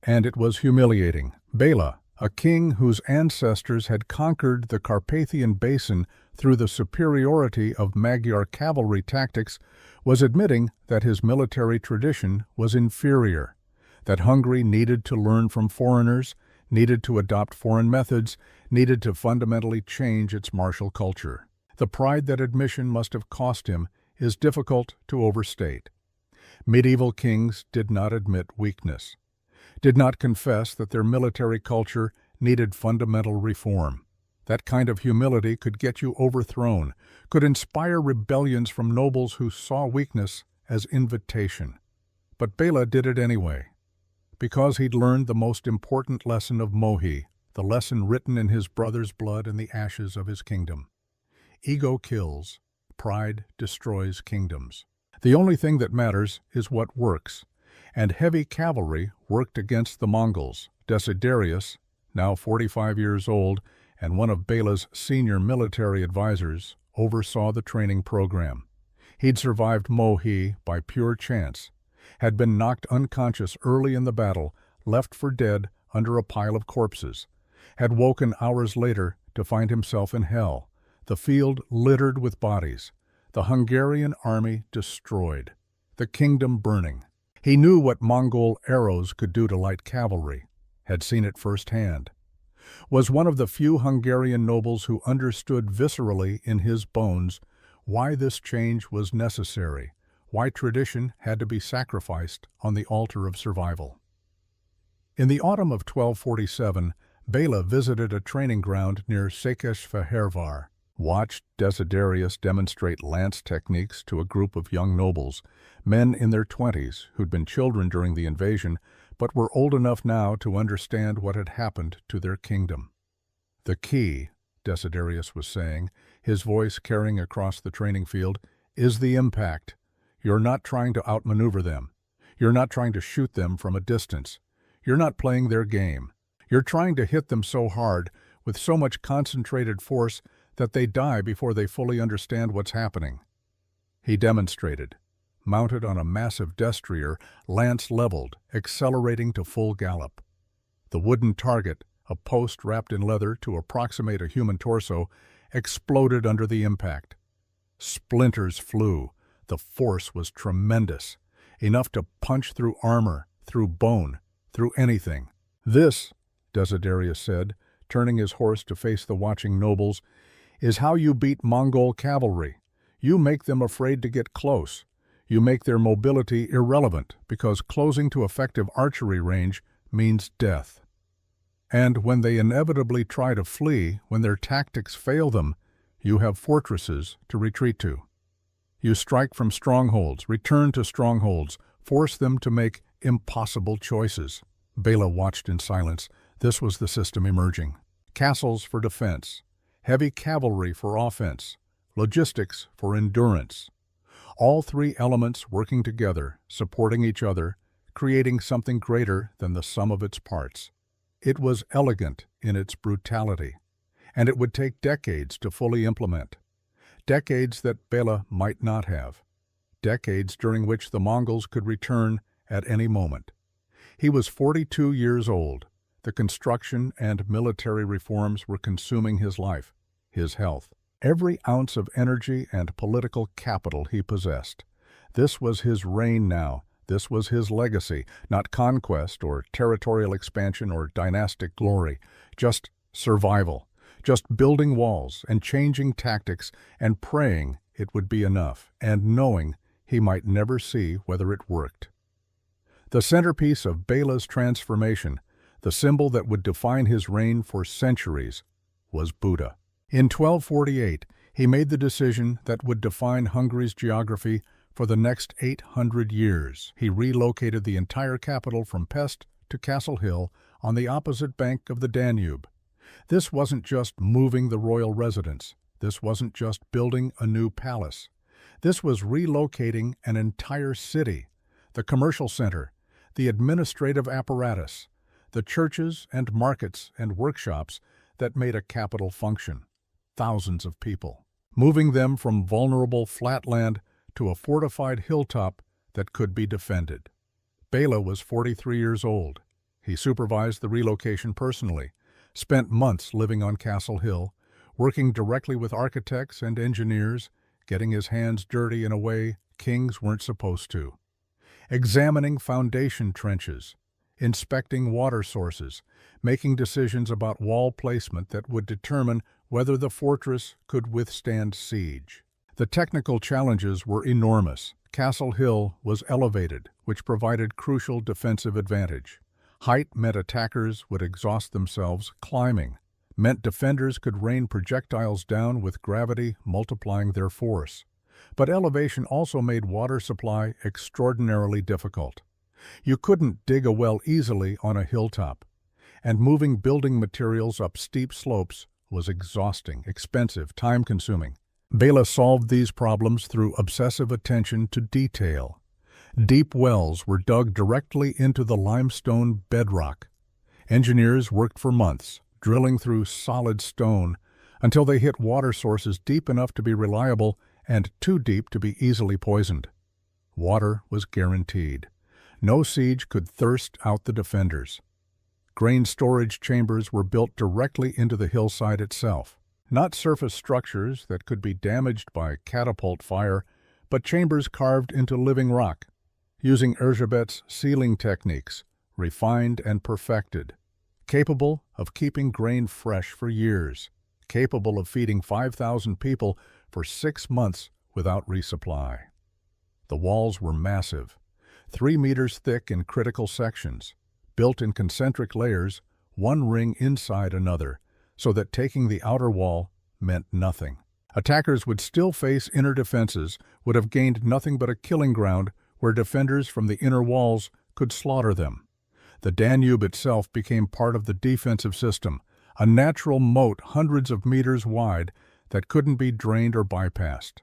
And it was humiliating. Bela, a king whose ancestors had conquered the Carpathian Basin through the superiority of Magyar cavalry tactics, was admitting that his military tradition was inferior, that Hungary needed to learn from foreigners, needed to adopt foreign methods, needed to fundamentally change its martial culture. The pride that admission must have cost him is difficult to overstate. Medieval kings did not admit weakness, did not confess that their military culture needed fundamental reform. That kind of humility could get you overthrown, could inspire rebellions from nobles who saw weakness as invitation. But Bela did it anyway, because he'd learned the most important lesson of Mohi, the lesson written in his brother's blood and the ashes of his kingdom. Ego kills, pride destroys kingdoms. The only thing that matters is what works, and heavy cavalry worked against the Mongols. Desiderius, now 45 years old and one of Bela's senior military advisors, oversaw the training program. He'd survived Mohi by pure chance, had been knocked unconscious early in the battle, left for dead under a pile of corpses, had woken hours later to find himself in hell, the field littered with bodies, the Hungarian army destroyed, the kingdom burning. He knew what Mongol arrows could do to light cavalry, had seen it firsthand, was one of the few Hungarian nobles who understood viscerally in his bones why this change was necessary, why tradition had to be sacrificed on the altar of survival. In the autumn of 1247, Bela visited a training ground near Székesfehérvár, watched Desiderius demonstrate lance techniques to a group of young nobles, men in their 20s who'd been children during the invasion but were old enough now to understand what had happened to their kingdom. "The key," Desiderius was saying, his voice carrying across the training field, "is the impact. You're not trying to outmaneuver them. You're not trying to shoot them from a distance. You're not playing their game. You're trying to hit them so hard, with so much concentrated force, that they die before they fully understand what's happening." He demonstrated, mounted on a massive destrier, lance leveled, accelerating to full gallop. The wooden target, a post wrapped in leather to approximate a human torso, exploded under the impact. Splinters flew. The force was tremendous, enough to punch through armor, through bone, through anything. "This," Desiderius said, turning his horse to face the watching nobles, "is how you beat Mongol cavalry. You make them afraid to get close. You make their mobility irrelevant, because closing to effective archery range means death. And when they inevitably try to flee, when their tactics fail them, you have fortresses to retreat to. You strike from strongholds, return to strongholds, force them to make impossible choices." Bela watched in silence. This was the system emerging. Castles for defense, heavy cavalry for offense, logistics for endurance. All three elements working together, supporting each other, creating something greater than the sum of its parts. It was elegant in its brutality, and it would take decades to fully implement. Decades that Bela might not have. Decades during which the Mongols could return at any moment. He was 42 years old. The construction and military reforms were consuming his life, his health, every ounce of energy and political capital he possessed. This was his reign now. This was his legacy, not conquest or territorial expansion or dynastic glory, just survival, just building walls and changing tactics and praying it would be enough, and knowing he might never see whether it worked. The centerpiece of Bela's transformation, the symbol that would define his reign for centuries, was Buda. In 1248, he made the decision that would define Hungary's geography for the next 800 years. He relocated the entire capital from Pest to Castle Hill on the opposite bank of the Danube. This wasn't just moving the royal residence. This wasn't just building a new palace. This was relocating an entire city, the commercial center, the administrative apparatus, the churches and markets and workshops that made a capital function. Thousands of people, moving them from vulnerable flatland to a fortified hilltop that could be defended. Bela was 43 years old. He supervised the relocation personally, spent months living on Castle Hill, working directly with architects and engineers, getting his hands dirty in a way kings weren't supposed to, examining foundation trenches, inspecting water sources, making decisions about wall placement that would determine whether the fortress could withstand siege. The technical challenges were enormous. Castle Hill was elevated, which provided crucial defensive advantage. Height meant attackers would exhaust themselves climbing, meant defenders could rain projectiles down with gravity multiplying their force. But elevation also made water supply extraordinarily difficult. You couldn't dig a well easily on a hilltop, and moving building materials up steep slopes was exhausting, expensive, time-consuming. Bela solved these problems through obsessive attention to detail. Deep wells were dug directly into the limestone bedrock. Engineers worked for months, drilling through solid stone until they hit water sources deep enough to be reliable and too deep to be easily poisoned. Water was guaranteed. No siege could thirst out the defenders. Grain storage chambers were built directly into the hillside itself. Not surface structures that could be damaged by catapult fire, but chambers carved into living rock, using Erzsébet's sealing techniques, refined and perfected, capable of keeping grain fresh for years, capable of feeding 5,000 people for 6 months without resupply. The walls were massive, 3 meters thick in critical sections, built in concentric layers, one ring inside another, so that taking the outer wall meant nothing. Attackers would still face inner defenses, would have gained nothing but a killing ground where defenders from the inner walls could slaughter them. The Danube itself became part of the defensive system, a natural moat hundreds of meters wide that couldn't be drained or bypassed.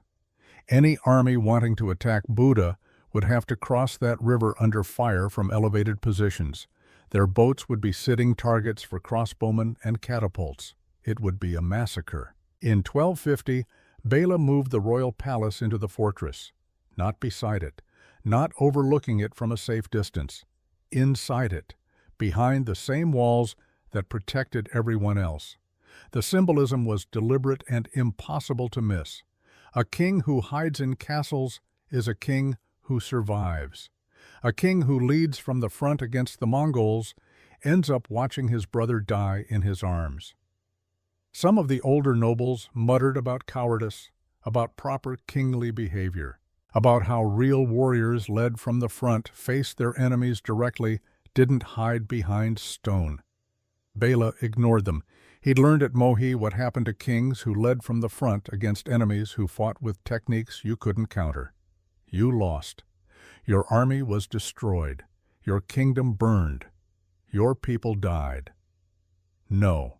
Any army wanting to attack Buda would have to cross that river under fire from elevated positions. Their boats would be sitting targets for crossbowmen and catapults. It would be a massacre. In 1250, Béla moved the royal palace into the fortress, not beside it, not overlooking it from a safe distance, inside it, behind the same walls that protected everyone else. The symbolism was deliberate and impossible to miss. A king who hides in castles is a king who survives. A king who leads from the front against the Mongols ends up watching his brother die in his arms. Some of the older nobles muttered about cowardice, about proper kingly behavior, about how real warriors led from the front faced their enemies directly, didn't hide behind stone. Béla ignored them. He'd learned at Mohi what happened to kings who led from the front against enemies who fought with techniques you couldn't counter. You lost. Your army was destroyed. Your kingdom burned. Your people died. No.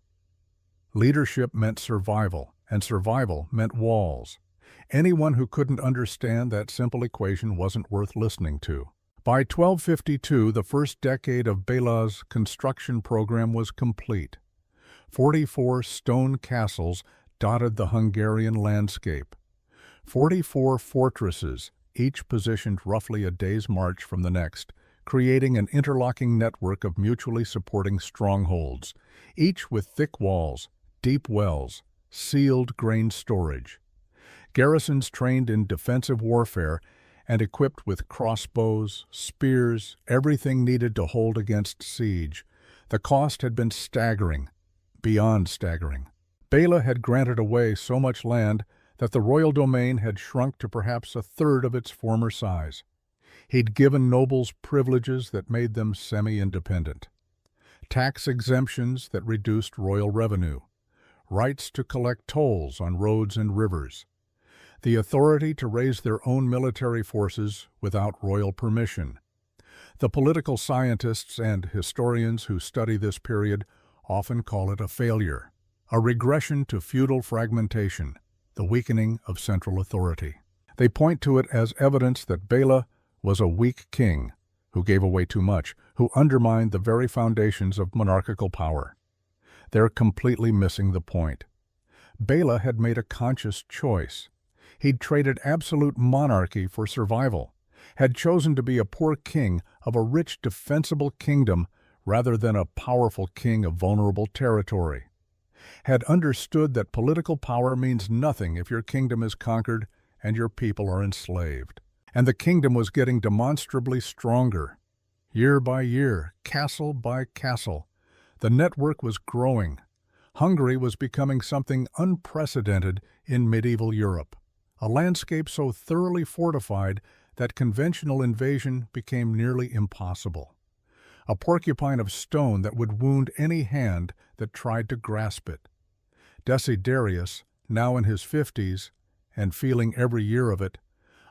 Leadership meant survival, and survival meant walls. Anyone who couldn't understand that simple equation wasn't worth listening to. By 1252, the first decade of Béla's construction program was complete. 44 stone castles dotted the Hungarian landscape. 44 fortresses, each positioned roughly a day's march from the next, creating an interlocking network of mutually supporting strongholds, each with thick walls, deep wells, sealed grain storage. Garrisons trained in defensive warfare and equipped with crossbows, spears, everything needed to hold against siege. The cost had been staggering, beyond staggering. Béla had granted away so much land that the royal domain had shrunk to perhaps a third of its former size. He'd given nobles privileges that made them semi-independent, tax exemptions that reduced royal revenue, rights to collect tolls on roads and rivers, the authority to raise their own military forces without royal permission. The political scientists and historians who study this period often call it a failure, a regression to feudal fragmentation, the weakening of central authority. They point to it as evidence that Béla was a weak king who gave away too much, who undermined the very foundations of monarchical power. They're completely missing the point. Béla had made a conscious choice. He'd traded absolute monarchy for survival, had chosen to be a poor king of a rich, defensible kingdom rather than a powerful king of vulnerable territory, had understood that political power means nothing if your kingdom is conquered and your people are enslaved. And the kingdom was getting demonstrably stronger. Year by year, castle by castle, the network was growing. Hungary was becoming something unprecedented in medieval Europe, a landscape so thoroughly fortified that conventional invasion became nearly impossible. A porcupine of stone that would wound any hand that tried to grasp it. Desiderius, now in his 50s, and feeling every year of it,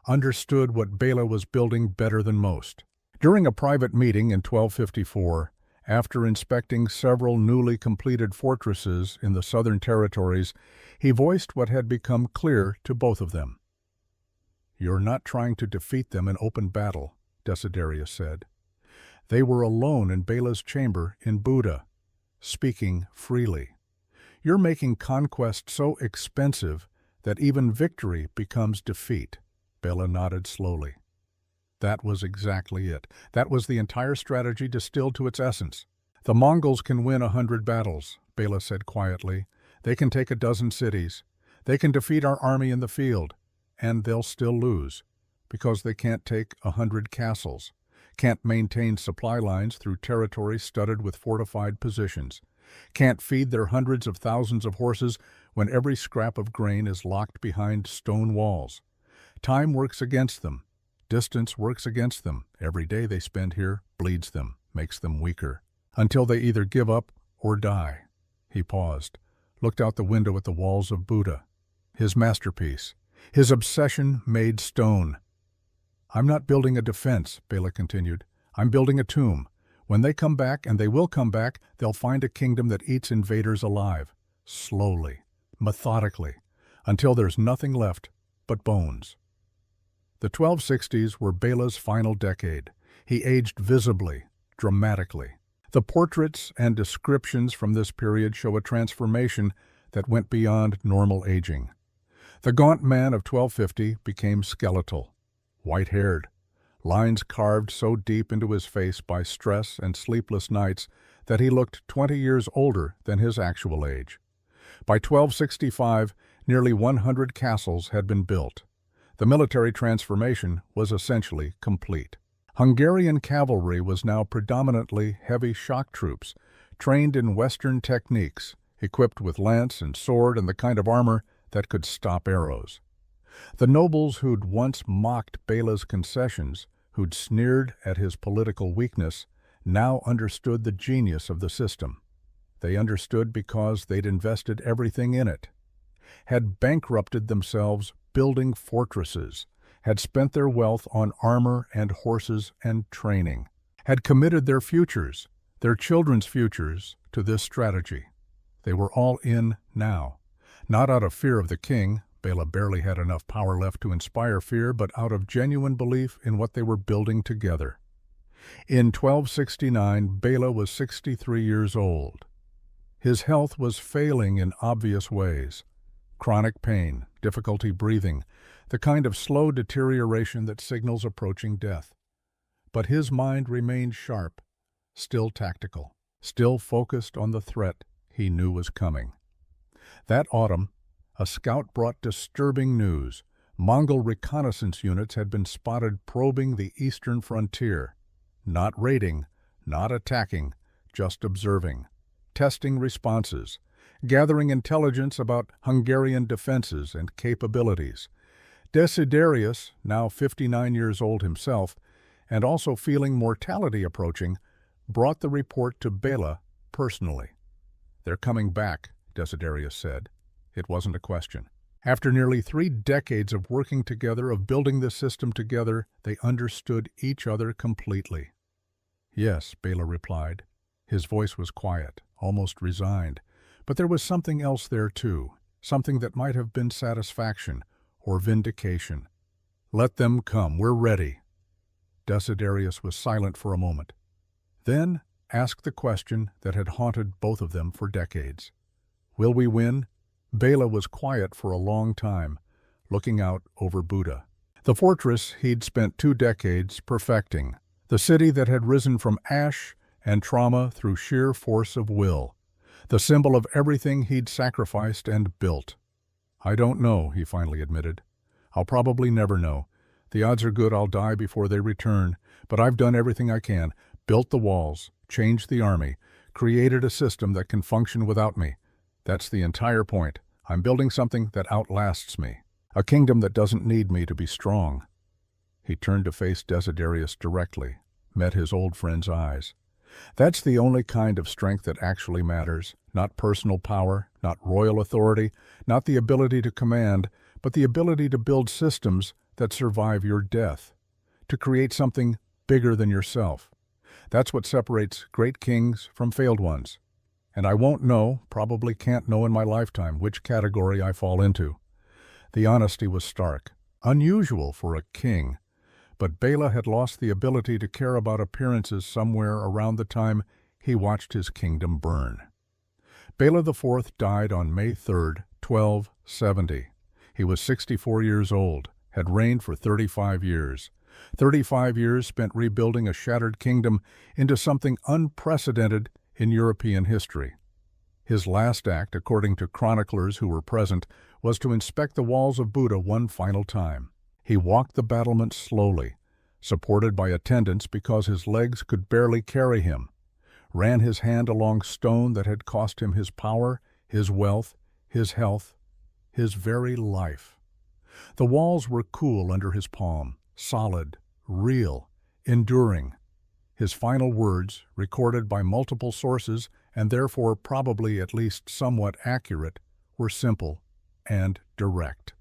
understood what Béla was building better than most. During a private meeting in 1254, after inspecting several newly completed fortresses in the southern territories, he voiced what had become clear to both of them. "You're not trying to defeat them in open battle," Desiderius said. They were alone in Béla's chamber in Buda, speaking freely. "You're making conquest so expensive that even victory becomes defeat. Bela nodded slowly. That was exactly it. That was the entire strategy distilled to its essence. The Mongols can win 100 battles, Bela said quietly. They can take a dozen cities. They can defeat our army in the field. And they'll still lose, because they can't take 100 castles, can't maintain supply lines through territory studded with fortified positions, can't feed their hundreds of thousands of horses when every scrap of grain is locked behind stone walls. Time works against them. Distance works against them. Every day they spend here bleeds them, makes them weaker, until they either give up or die. He paused, looked out the window at the walls of Buda, his masterpiece, his obsession made stone. I'm not building a defense, Bela continued. I'm building a tomb. When they come back, and they will come back, they'll find a kingdom that eats invaders alive, slowly, methodically, until there's nothing left but bones. The 1260s were Bela's final decade. He aged visibly, dramatically. The portraits and descriptions from this period show a transformation that went beyond normal aging. The gaunt man of 1250 became skeletal, white-haired, lines carved so deep into his face by stress and sleepless nights that he looked 20 years older than his actual age. By 1265, nearly 100 castles had been built. The military transformation was essentially complete. Hungarian cavalry was now predominantly heavy shock troops, trained in Western techniques, equipped with lance and sword and the kind of armor that could stop arrows. The nobles who'd once mocked Bela's concessions, who'd sneered at his political weakness, now understood the genius of the system. They understood because they'd invested everything in it, had bankrupted themselves building fortresses, had spent their wealth on armor and horses and training, had committed their futures, their children's futures, to this strategy. They were all in now. Not out of fear of the king, Bela barely had enough power left to inspire fear, but out of genuine belief in what they were building together. In 1269, Bela was 63 years old. His health was failing in obvious ways. Chronic pain, difficulty breathing, the kind of slow deterioration that signals approaching death. But his mind remained sharp, still tactical, still focused on the threat he knew was coming. That autumn, a scout brought disturbing news. Mongol reconnaissance units had been spotted probing the eastern frontier. Not raiding, not attacking, just observing, testing responses, gathering intelligence about Hungarian defenses and capabilities. Desiderius, now 59 years old himself, and also feeling mortality approaching, brought the report to Bela personally. "They're coming back," Desiderius said. It wasn't a question. After nearly 3 decades of working together, of building this system together, they understood each other completely. "Yes," Bela replied. His voice was quiet, almost resigned. But there was something else there too, something that might have been satisfaction or vindication. "Let them come, we're ready." Desiderius was silent for a moment. Then asked the question that had haunted both of them for decades. "Will we win?" Bela was quiet for a long time, looking out over Buda. The fortress he'd spent 2 decades perfecting, the city that had risen from ash and trauma through sheer force of will, the symbol of everything he'd sacrificed and built. "I don't know," he finally admitted. "I'll probably never know. The odds are good I'll die before they return, but I've done everything I can, built the walls, changed the army, created a system that can function without me. That's the entire point. I'm building something that outlasts me, a kingdom that doesn't need me to be strong." He turned to face Desiderius directly, met his old friend's eyes. "That's the only kind of strength that actually matters, not personal power, not royal authority, not the ability to command, but the ability to build systems that survive your death, to create something bigger than yourself. That's what separates great kings from failed ones. And I won't know, probably can't know in my lifetime, which category I fall into." The honesty was stark, unusual for a king, but Bela had lost the ability to care about appearances somewhere around the time he watched his kingdom burn. Bela IV died on May 3, 1270. He was 64 years old, had reigned for 35 years. 35 years spent rebuilding a shattered kingdom into something unprecedented in European history. His last act, according to chroniclers who were present, was to inspect the walls of Buda one final time. He walked the battlements slowly, supported by attendants because his legs could barely carry him, ran his hand along stone that had cost him his power, his wealth, his health, his very life. The walls were cool under his palm, solid, real, enduring. His final words, recorded by multiple sources and therefore probably at least somewhat accurate, were simple and direct.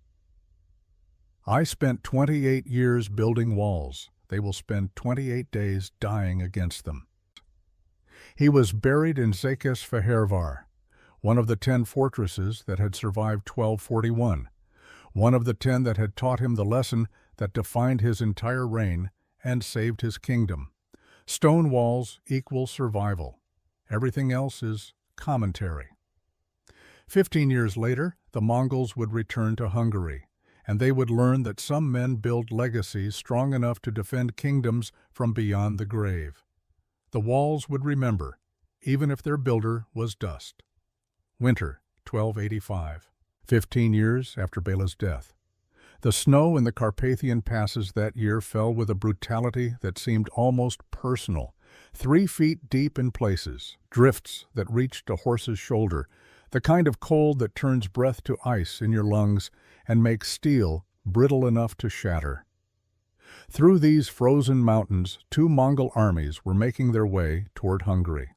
I spent 28 years building walls. They will spend 28 days dying against them. He was buried in Székesfehérvár, one of the 10 fortresses that had survived 1241, one of the 10 that had taught him the lesson that defined his entire reign and saved his kingdom. Stone walls equal survival. Everything else is commentary. 15 years later, the Mongols would return to Hungary, and they would learn that some men build legacies strong enough to defend kingdoms from beyond the grave. The walls would remember, even if their builder was dust. Winter, 1285. 15 years after Bela's death. The snow in the Carpathian passes that year fell with a brutality that seemed almost personal. 3 feet deep in places, drifts that reached a horse's shoulder, the kind of cold that turns breath to ice in your lungs and makes steel brittle enough to shatter. Through these frozen mountains, 2 Mongol armies were making their way toward Hungary.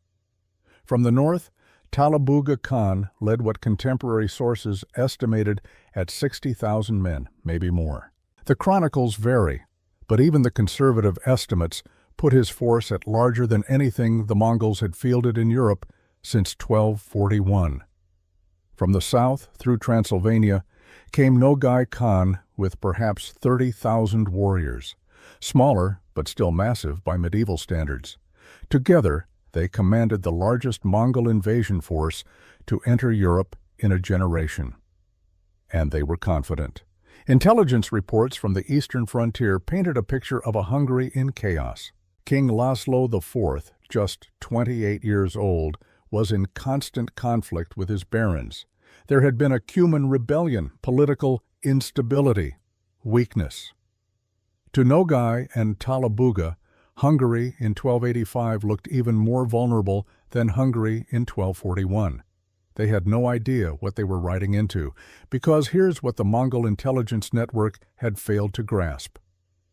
From the north, Talabuga Khan led what contemporary sources estimated at 60,000 men, maybe more. The chronicles vary, but even the conservative estimates put his force at larger than anything the Mongols had fielded in Europe since 1241. From the south through Transylvania came Nogai Khan with perhaps 30,000 warriors, smaller but still massive by medieval standards. Together, they commanded the largest Mongol invasion force to enter Europe in a generation. And they were confident. Intelligence reports from the eastern frontier painted a picture of a Hungary in chaos. King Laszlo IV, just 28 years old, was in constant conflict with his barons. There had been a Cuman rebellion, political instability, weakness. To Nogai and Talabuga, Hungary in 1285 looked even more vulnerable than Hungary in 1241. They had no idea what they were riding into, because here's what the Mongol intelligence network had failed to grasp.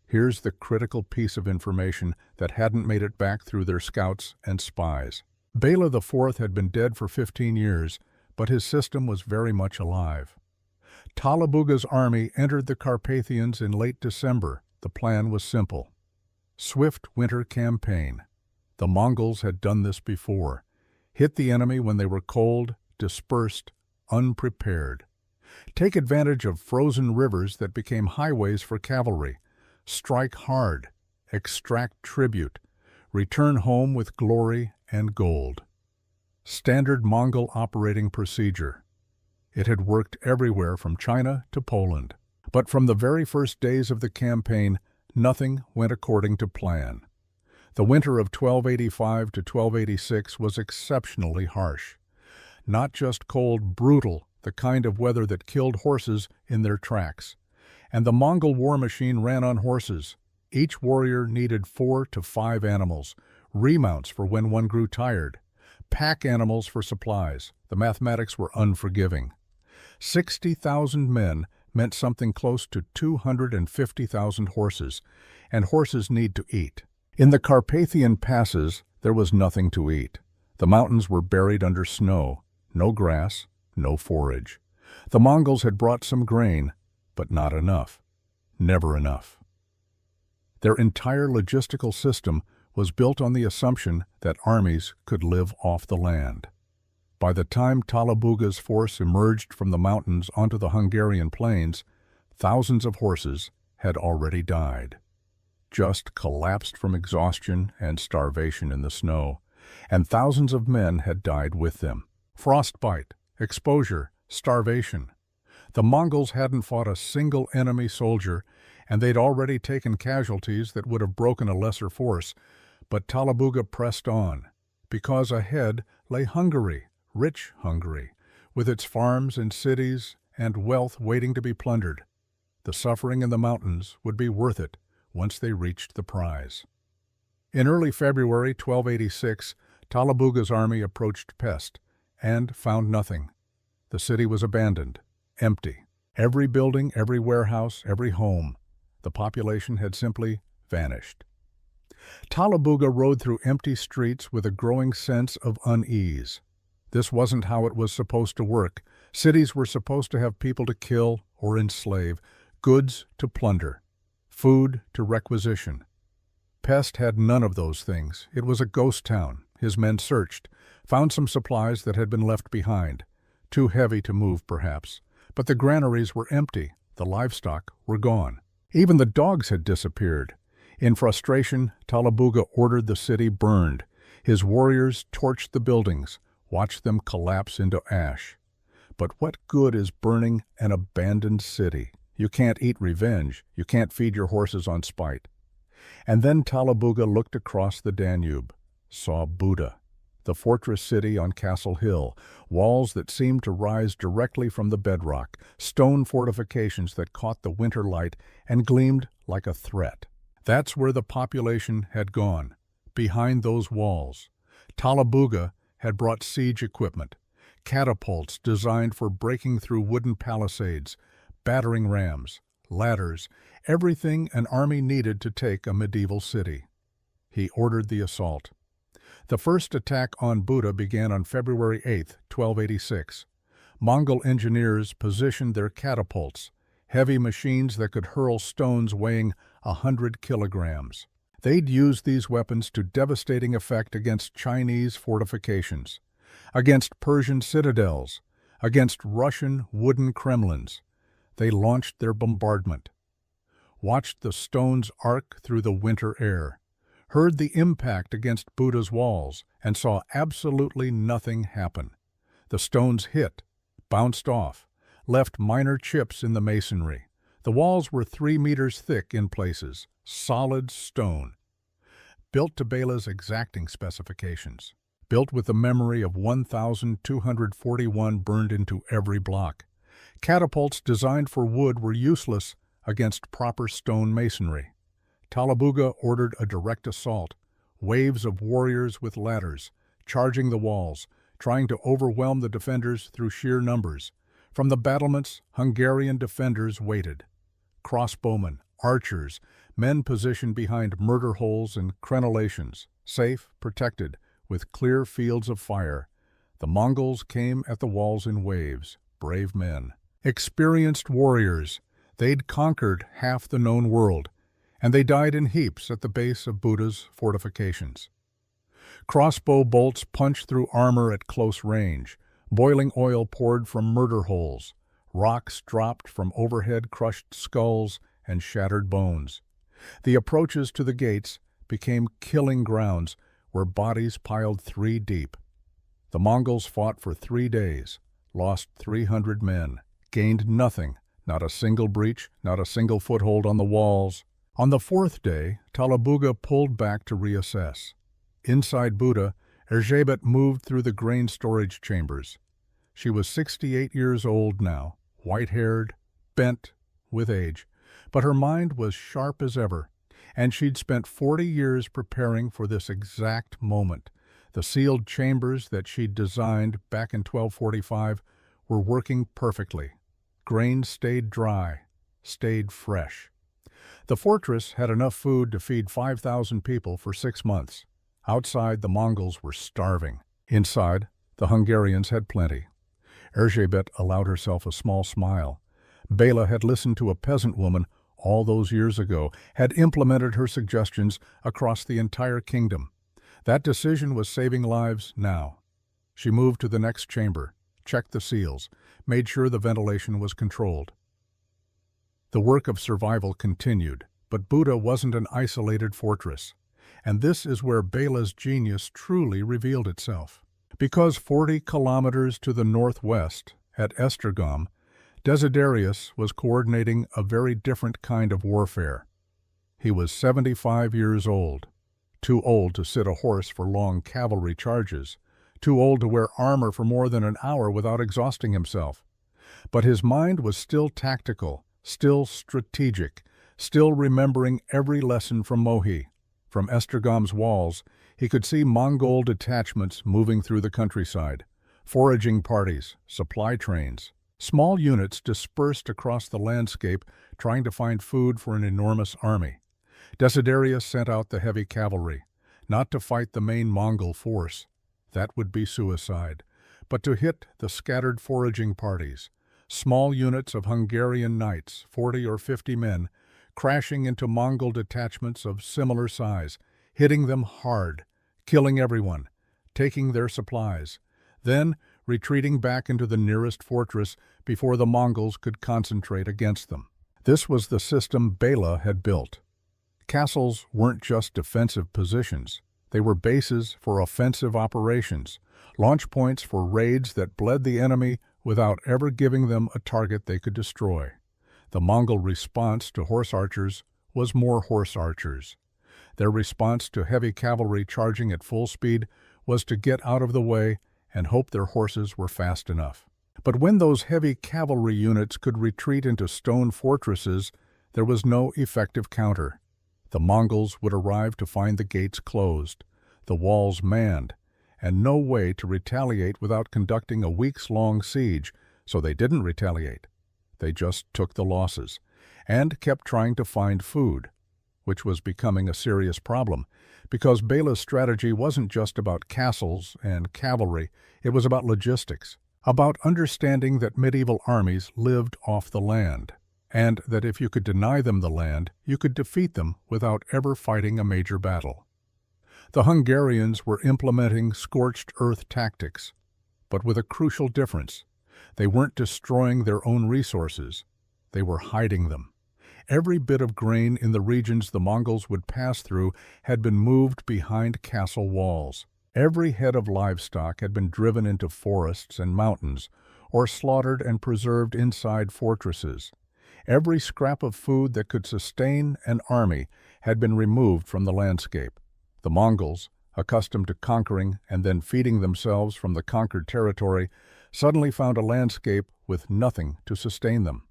Here's the critical piece of information that hadn't made it back through their scouts and spies. Bela IV had been dead for 15 years, but his system was very much alive. Talabuga's army entered the Carpathians in late December. The plan was simple. Swift winter campaign. The Mongols had done this before. Hit the enemy when they were cold, dispersed, unprepared. Take advantage of frozen rivers that became highways for cavalry. Strike hard, extract tribute, return home with glory and gold. Standard Mongol operating procedure. It had worked everywhere from China to Poland. But from the very first days of the campaign, nothing went according to plan. The winter of 1285 to 1286 was exceptionally harsh. Not just cold, brutal, the kind of weather that killed horses in their tracks. And the Mongol war machine ran on horses. Each warrior needed 4 to 5 animals, remounts for when one grew tired, pack animals for supplies. The mathematics were unforgiving. 60,000 men meant something close to 250,000 horses, and horses need to eat. In the Carpathian passes, there was nothing to eat. The mountains were buried under snow, no grass, no forage. The Mongols had brought some grain, but not enough. Never enough. Their entire logistical system was built on the assumption that armies could live off the land. By the time Talabuga's force emerged from the mountains onto the Hungarian plains, thousands of horses had already died. Just collapsed from exhaustion and starvation in the snow, and thousands of men had died with them. Frostbite, exposure, starvation. The Mongols hadn't fought a single enemy soldier, and they'd already taken casualties that would have broken a lesser force. But Talabuga pressed on, because ahead lay Hungary, rich Hungary, with its farms and cities and wealth waiting to be plundered. The suffering in the mountains would be worth it once they reached the prize. In early February 1286, Talabuga's army approached Pest and found nothing. The city was abandoned, empty. Every building, every warehouse, every home. The population had simply vanished. Talabuga rode through empty streets with a growing sense of unease. This wasn't how it was supposed to work. Cities were supposed to have people to kill or enslave, goods to plunder, food to requisition. Pest had none of those things. It was a ghost town. His men searched, found some supplies that had been left behind, too heavy to move perhaps. But the granaries were empty. The livestock were gone. Even the dogs had disappeared. In frustration, Talabuga ordered the city burned. His warriors torched the buildings, watched them collapse into ash. But what good is burning an abandoned city? You can't eat revenge. You can't feed your horses on spite. And then Talabuga looked across the Danube, saw Buda, the fortress city on Castle Hill, walls that seemed to rise directly from the bedrock, stone fortifications that caught the winter light and gleamed like a threat. That's where the population had gone, behind those walls. Talabuga had brought siege equipment, catapults designed for breaking through wooden palisades, battering rams, ladders, everything an army needed to take a medieval city. He ordered the assault. The first attack on Buda began on February 8, 1286. Mongol engineers positioned their catapults, heavy machines that could hurl stones weighing 100 kilograms. They'd use these weapons to devastating effect against Chinese fortifications, against Persian citadels, against Russian wooden Kremlins. They launched their bombardment, watched the stones arc through the winter air, heard the impact against Buda's walls, and saw absolutely nothing happen. The stones hit, bounced off, left minor chips in the masonry. The walls were 3 meters thick in places, solid stone, built to Bela's exacting specifications, built with the memory of 1,241 burned into every block. Catapults designed for wood were useless against proper stone masonry. Talabuga ordered a direct assault, waves of warriors with ladders, charging the walls, trying to overwhelm the defenders through sheer numbers. From the battlements, Hungarian defenders waited. Crossbowmen, archers, men positioned behind murder holes and crenellations, safe, protected, with clear fields of fire. The Mongols came at the walls in waves, brave men. Experienced warriors. They'd conquered half the known world, and they died in heaps at the base of Buda's fortifications. Crossbow bolts punched through armor at close range. Boiling oil poured from murder holes. Rocks dropped from overhead crushed skulls and shattered bones. The approaches to the gates became killing grounds where bodies piled 3 deep. The Mongols fought for 3 days, lost 300 men, gained nothing, not a single breach, not a single foothold on the walls. On the 4th day, Talabuga pulled back to reassess. Inside Buda, Erzsébet moved through the grain storage chambers. She was 68 years old now, white-haired, bent with age, but her mind was sharp as ever, and she'd spent 40 years preparing for this exact moment. The sealed chambers that she'd designed back in 1245 were working perfectly. Grain stayed dry, stayed fresh. The fortress had enough food to feed 5,000 people for 6 months. Outside, the Mongols were starving. Inside, the Hungarians had plenty. Erzsébet allowed herself a small smile. Bela had listened to a peasant woman all those years ago, had implemented her suggestions across the entire kingdom. That decision was saving lives now. She moved to the next chamber, checked the seals, made sure the ventilation was controlled. The work of survival continued, but Buda wasn't an isolated fortress. And this is where Bela's genius truly revealed itself. Because 40 kilometers to the northwest, at Esztergom, Desiderius was coordinating a very different kind of warfare. He was 75 years old, too old to sit a horse for long cavalry charges, too old to wear armor for more than an hour without exhausting himself. But his mind was still tactical, still strategic, still remembering every lesson from Mohi. From Estergom's walls, he could see Mongol detachments moving through the countryside, foraging parties, supply trains, small units dispersed across the landscape trying to find food for an enormous army. Desiderius sent out the heavy cavalry, not to fight the main Mongol force. That would be suicide, but to hit the scattered foraging parties, small units of Hungarian knights, 40 or 50 men, crashing into Mongol detachments of similar size, hitting them hard, killing everyone, taking their supplies, then retreating back into the nearest fortress before the Mongols could concentrate against them. This was the system Bela had built. Castles weren't just defensive positions. They were bases for offensive operations, launch points for raids that bled the enemy without ever giving them a target they could destroy. The Mongol response to horse archers was more horse archers. Their response to heavy cavalry charging at full speed was to get out of the way and hope their horses were fast enough. But when those heavy cavalry units could retreat into stone fortresses, there was no effective counter. The Mongols would arrive to find the gates closed, the walls manned, and no way to retaliate without conducting a weeks-long siege, so they didn't retaliate. They just took the losses, and kept trying to find food, which was becoming a serious problem, because Bela's strategy wasn't just about castles and cavalry, it was about logistics, about understanding that medieval armies lived off the land, and that if you could deny them the land, you could defeat them without ever fighting a major battle. The Hungarians were implementing scorched earth tactics, but with a crucial difference. They weren't destroying their own resources, they were hiding them. Every bit of grain in the regions the Mongols would pass through had been moved behind castle walls. Every head of livestock had been driven into forests and mountains, or slaughtered and preserved inside fortresses. Every scrap of food that could sustain an army had been removed from the landscape. The Mongols, accustomed to conquering and then feeding themselves from the conquered territory, suddenly found a landscape with nothing to sustain them.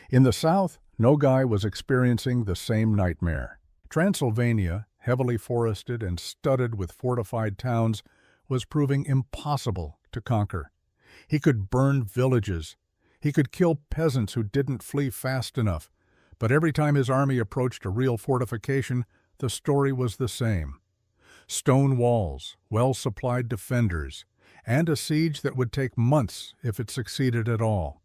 In the south, Nogai was experiencing the same nightmare. Transylvania, heavily forested and studded with fortified towns, was proving impossible to conquer. He could burn villages. He could kill peasants who didn't flee fast enough. But every time his army approached a real fortification, the story was the same. Stone walls, well-supplied defenders, and a siege that would take months if it succeeded at all.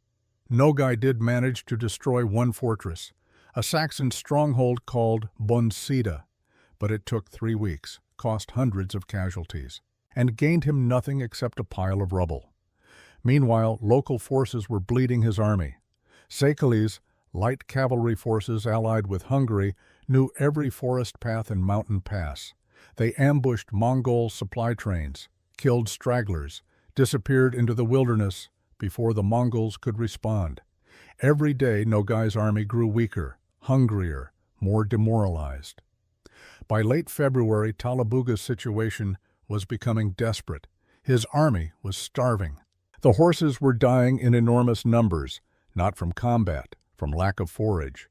Nogai did manage to destroy one fortress, a Saxon stronghold called Bonsida, but it took 3 weeks, cost hundreds of casualties, and gained him nothing except a pile of rubble. Meanwhile, local forces were bleeding his army. Sekali's light cavalry forces allied with Hungary knew every forest path and mountain pass. They ambushed Mongol supply trains, killed stragglers, disappeared into the wilderness before the Mongols could respond. Every day Nogai's army grew weaker, hungrier, more demoralized. By late February, Talabuga's situation was becoming desperate. His army was starving. The horses were dying in enormous numbers, not from combat, from lack of forage.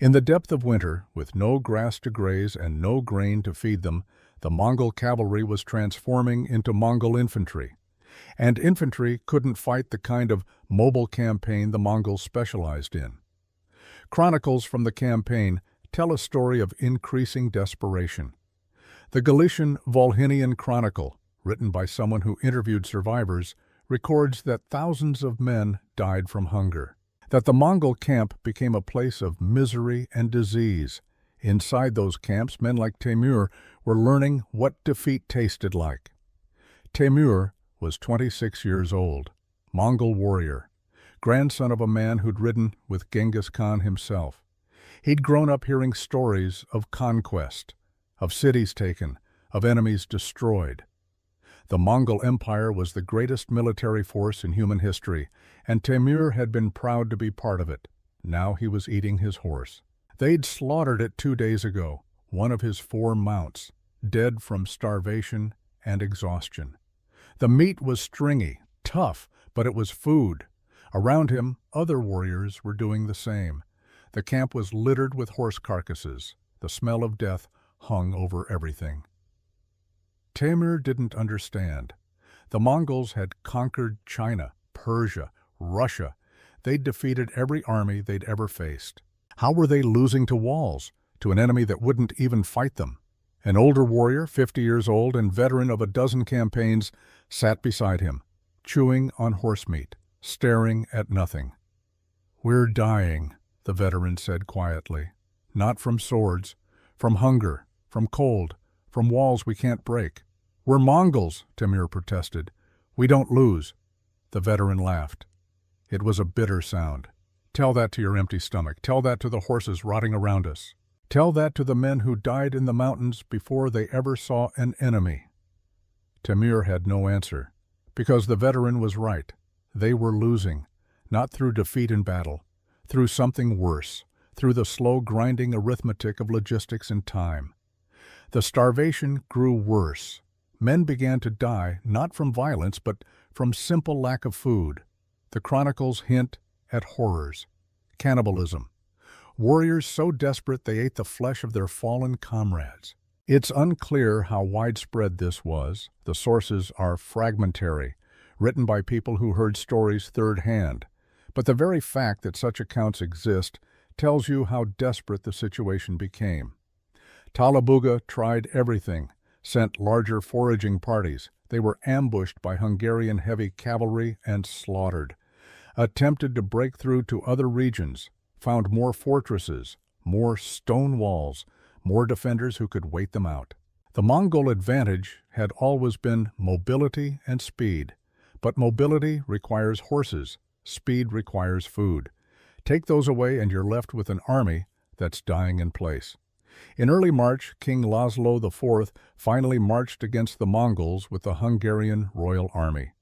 In the depth of winter, with no grass to graze and no grain to feed them, the Mongol cavalry was transforming into Mongol infantry. And infantry couldn't fight the kind of mobile campaign the Mongols specialized in. Chronicles from the campaign tell a story of increasing desperation. The Galician Volhynian Chronicle, written by someone who interviewed survivors, records that thousands of men died from hunger, that the Mongol camp became a place of misery and disease. Inside those camps, men like Temür were learning what defeat tasted like. Temür was 26 years old, Mongol warrior, grandson of a man who'd ridden with Genghis Khan himself. He'd grown up hearing stories of conquest, of cities taken, of enemies destroyed. The Mongol Empire was the greatest military force in human history, and Temür had been proud to be part of it. Now he was eating his horse. They'd slaughtered it 2 days ago, one of his 4 mounts, dead from starvation and exhaustion. The meat was stringy, tough, but it was food. Around him, other warriors were doing the same. The camp was littered with horse carcasses. The smell of death hung over everything. Temür didn't understand. The Mongols had conquered China, Persia, Russia. They'd defeated every army they'd ever faced. How were they losing to walls, to an enemy that wouldn't even fight them? An older warrior, 50 years old and veteran of a dozen campaigns, sat beside him, chewing on horse meat, staring at nothing. "We're dying," the veteran said quietly. "Not from swords, from hunger, from cold, from walls we can't break." "We're Mongols," Temür protested. "We don't lose." The veteran laughed. It was a bitter sound. "Tell that to your empty stomach. Tell that to the horses rotting around us. Tell that to the men who died in the mountains before they ever saw an enemy." Temür had no answer, because the veteran was right. They were losing, not through defeat in battle, through something worse, through the slow grinding arithmetic of logistics and time. The starvation grew worse. Men began to die, not from violence, but from simple lack of food. The chronicles hint at horrors. Cannibalism. Warriors so desperate they ate the flesh of their fallen comrades. It's unclear how widespread this was. The sources are fragmentary, written by people who heard stories third-hand. But the very fact that such accounts exist tells you how desperate the situation became. Talabuga tried everything, sent larger foraging parties. They were ambushed by Hungarian heavy cavalry and slaughtered. Attempted to break through to other regions, found more fortresses, more stone walls, more defenders who could wait them out. The Mongol advantage had always been mobility and speed. But mobility requires horses, speed requires food. Take those away and you're left with an army that's dying in place. In early March, King Laszlo IV finally marched against the Mongols with the Hungarian royal army.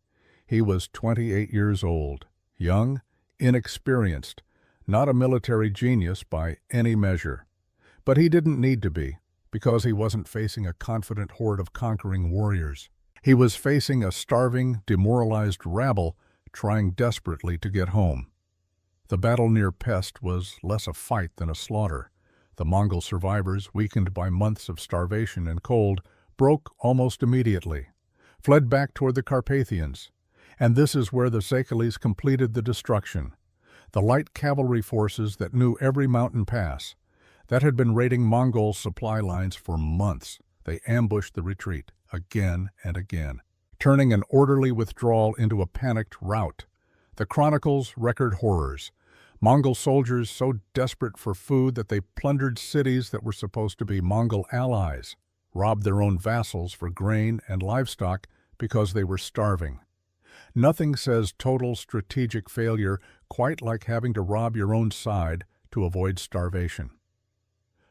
He was 28 years old, young, inexperienced, not a military genius by any measure. But he didn't need to be, because he wasn't facing a confident horde of conquering warriors. He was facing a starving, demoralized rabble trying desperately to get home. The battle near Pest was less a fight than a slaughter. The Mongol survivors, weakened by months of starvation and cold, broke almost immediately, fled back toward the Carpathians. And this is where the Seychelles completed the destruction. The light cavalry forces that knew every mountain pass, that had been raiding Mongol supply lines for months. They ambushed the retreat again and again, turning an orderly withdrawal into a panicked rout. The chronicles record horrors. Mongol soldiers so desperate for food that they plundered cities that were supposed to be Mongol allies, robbed their own vassals for grain and livestock because they were starving. Nothing says total strategic failure quite like having to rob your own side to avoid starvation.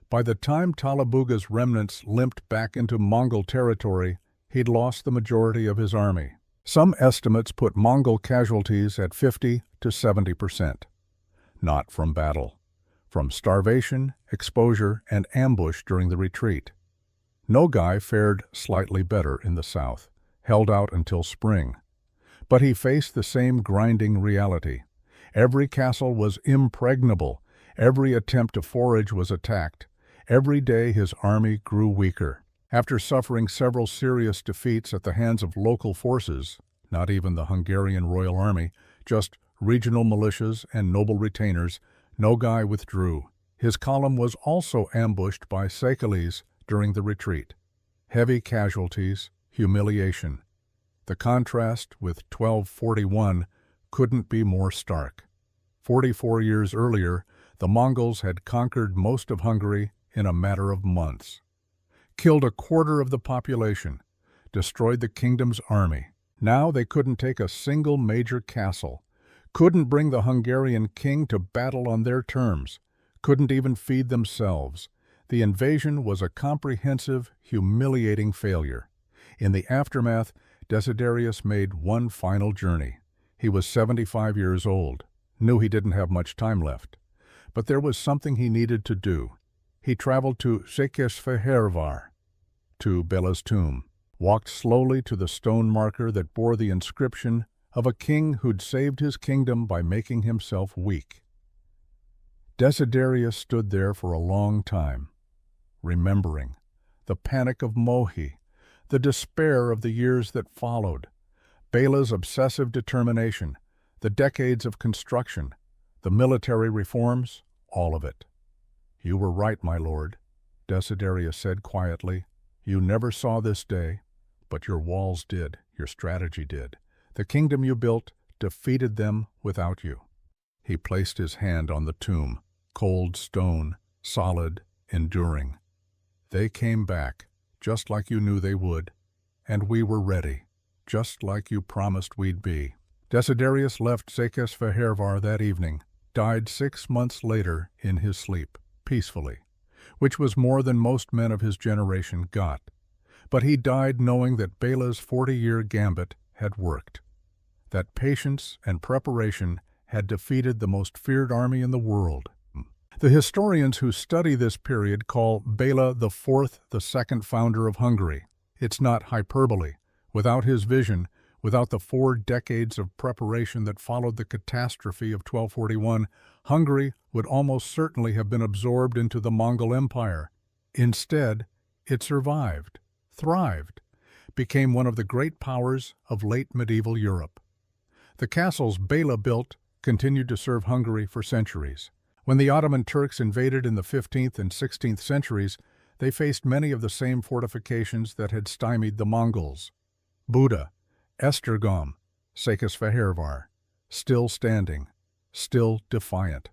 By the time Talabuga's remnants limped back into Mongol territory, he'd lost the majority of his army. Some estimates put Mongol casualties at 50 to 70%. Not from battle, from starvation, exposure, and ambush during the retreat. Nogai fared slightly better in the south, held out until spring. But he faced the same grinding reality. Every castle was impregnable. Every attempt to forage was attacked. Every day his army grew weaker. After suffering several serious defeats at the hands of local forces, not even the Hungarian Royal Army, just regional militias and noble retainers, Nogai withdrew. His column was also ambushed by Seychelles during the retreat. Heavy casualties, humiliation. The contrast with 1241 couldn't be more stark. 44 years earlier, the Mongols had conquered most of Hungary in a matter of months. Killed a quarter of the population, destroyed the kingdom's army. Now they couldn't take a single major castle, couldn't bring the Hungarian king to battle on their terms, couldn't even feed themselves. The invasion was a comprehensive, humiliating failure. In the aftermath, Desiderius made one final journey. He was 75 years old, knew he didn't have much time left. But there was something he needed to do. He traveled to Székesfehérvár, to Béla's tomb, walked slowly to the stone marker that bore the inscription of a king who'd saved his kingdom by making himself weak. Desiderius stood there for a long time, remembering the panic of Mohi, the despair of the years that followed, Béla's obsessive determination, the decades of construction, the military reforms, all of it. "You were right, my lord," Desiderius said quietly. "You never saw this day, but your walls did, your strategy did. The kingdom you built defeated them without you." He placed his hand on the tomb, cold stone, solid, enduring. "They came back, just like you knew they would, and we were ready, just like you promised we'd be." Desiderius left Székesfehérvár that evening, died 6 months later in his sleep, peacefully, which was more than most men of his generation got. But he died knowing that Béla's 40-year gambit had worked, that patience and preparation had defeated the most feared army in the world. The historians who study this period call Béla IV the second founder of Hungary. It's not hyperbole. Without his vision, without the 4 decades of preparation that followed the catastrophe of 1241, Hungary would almost certainly have been absorbed into the Mongol Empire. Instead, it survived, thrived, became one of the great powers of late medieval Europe. The castles Béla built continued to serve Hungary for centuries. When the Ottoman Turks invaded in the 15th and 16th centuries, they faced many of the same fortifications that had stymied the Mongols. Buda, Esztergom, Székesfehérvár, still standing, still defiant.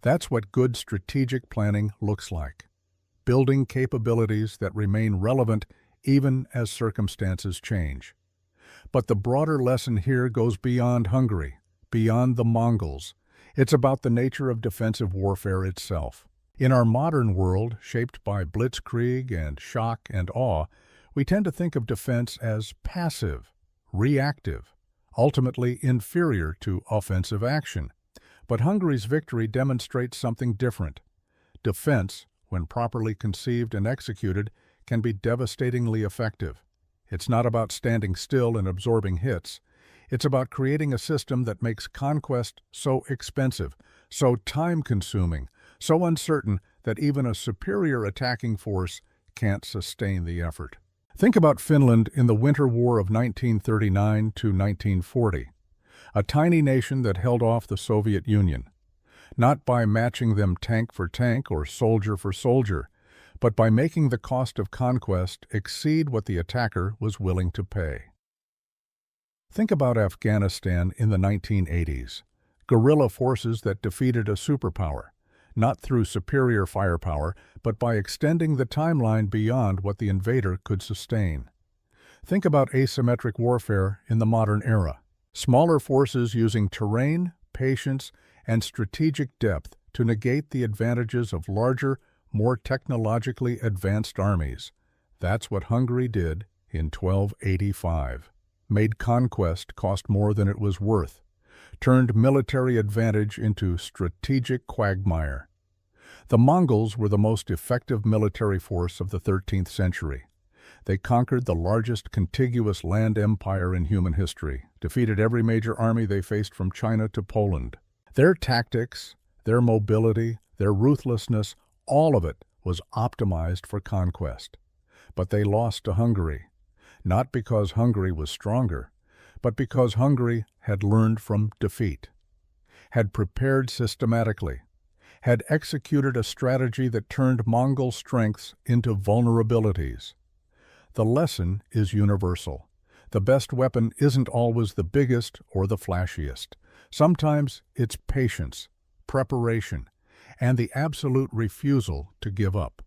That's what good strategic planning looks like. Building capabilities that remain relevant even as circumstances change. But the broader lesson here goes beyond Hungary, beyond the Mongols. It's about the nature of defensive warfare itself. In our modern world, shaped by blitzkrieg and shock and awe, we tend to think of defense as passive, reactive, ultimately inferior to offensive action. But Hungary's victory demonstrates something different. Defense, when properly conceived and executed, can be devastatingly effective. It's not about standing still and absorbing hits. It's about creating a system that makes conquest so expensive, so time-consuming, so uncertain that even a superior attacking force can't sustain the effort. Think about Finland in the Winter War of 1939 to 1940, a tiny nation that held off the Soviet Union, not by matching them tank for tank or soldier for soldier, but by making the cost of conquest exceed what the attacker was willing to pay. Think about Afghanistan in the 1980s, guerrilla forces that defeated a superpower, not through superior firepower, but by extending the timeline beyond what the invader could sustain. Think about asymmetric warfare in the modern era, smaller forces using terrain, patience, and strategic depth to negate the advantages of larger, more technologically advanced armies. That's what Hungary did in 1285. Made conquest cost more than it was worth, turned military advantage into strategic quagmire. The Mongols were the most effective military force of the 13th century. They conquered the largest contiguous land empire in human history, defeated every major army they faced from China to Poland. Their tactics, their mobility, their ruthlessness, all of it was optimized for conquest. But they lost to Hungary. Not because Hungary was stronger, but because Hungary had learned from defeat, had prepared systematically, had executed a strategy that turned Mongol strengths into vulnerabilities. The lesson is universal. The best weapon isn't always the biggest or the flashiest. Sometimes it's patience, preparation, and the absolute refusal to give up.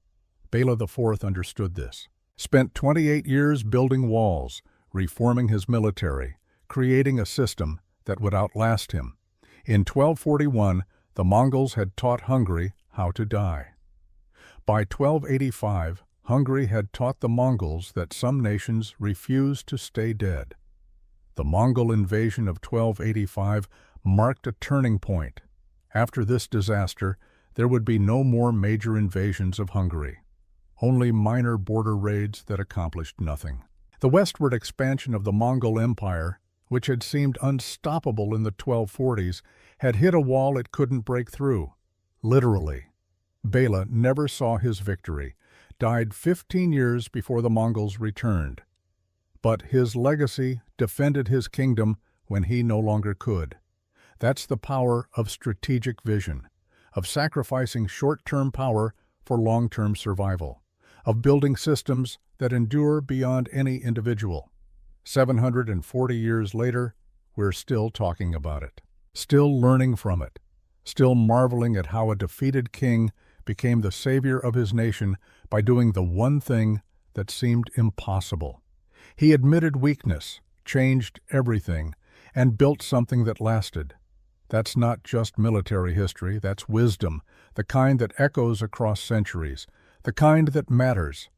Béla IV understood this. Spent 28 years building walls, reforming his military, creating a system that would outlast him. In 1241, the Mongols had taught Hungary how to die. By 1285, Hungary had taught the Mongols that some nations refuse to stay dead. The Mongol invasion of 1285 marked a turning point. After this disaster, there would be no more major invasions of Hungary, only minor border raids that accomplished nothing. The westward expansion of the Mongol Empire, which had seemed unstoppable in the 1240s, had hit a wall it couldn't break through. Literally. Bela never saw his victory, died 15 years before the Mongols returned. But his legacy defended his kingdom when he no longer could. That's the power of strategic vision, of sacrificing short-term power for long-term survival, of building systems that endure beyond any individual. 740 years later, we're still talking about it, still learning from it, still marveling at how a defeated king became the savior of his nation by doing the one thing that seemed impossible. He admitted weakness, changed everything, and built something that lasted. That's not just military history, that's wisdom, the kind that echoes across centuries, the kind that matters.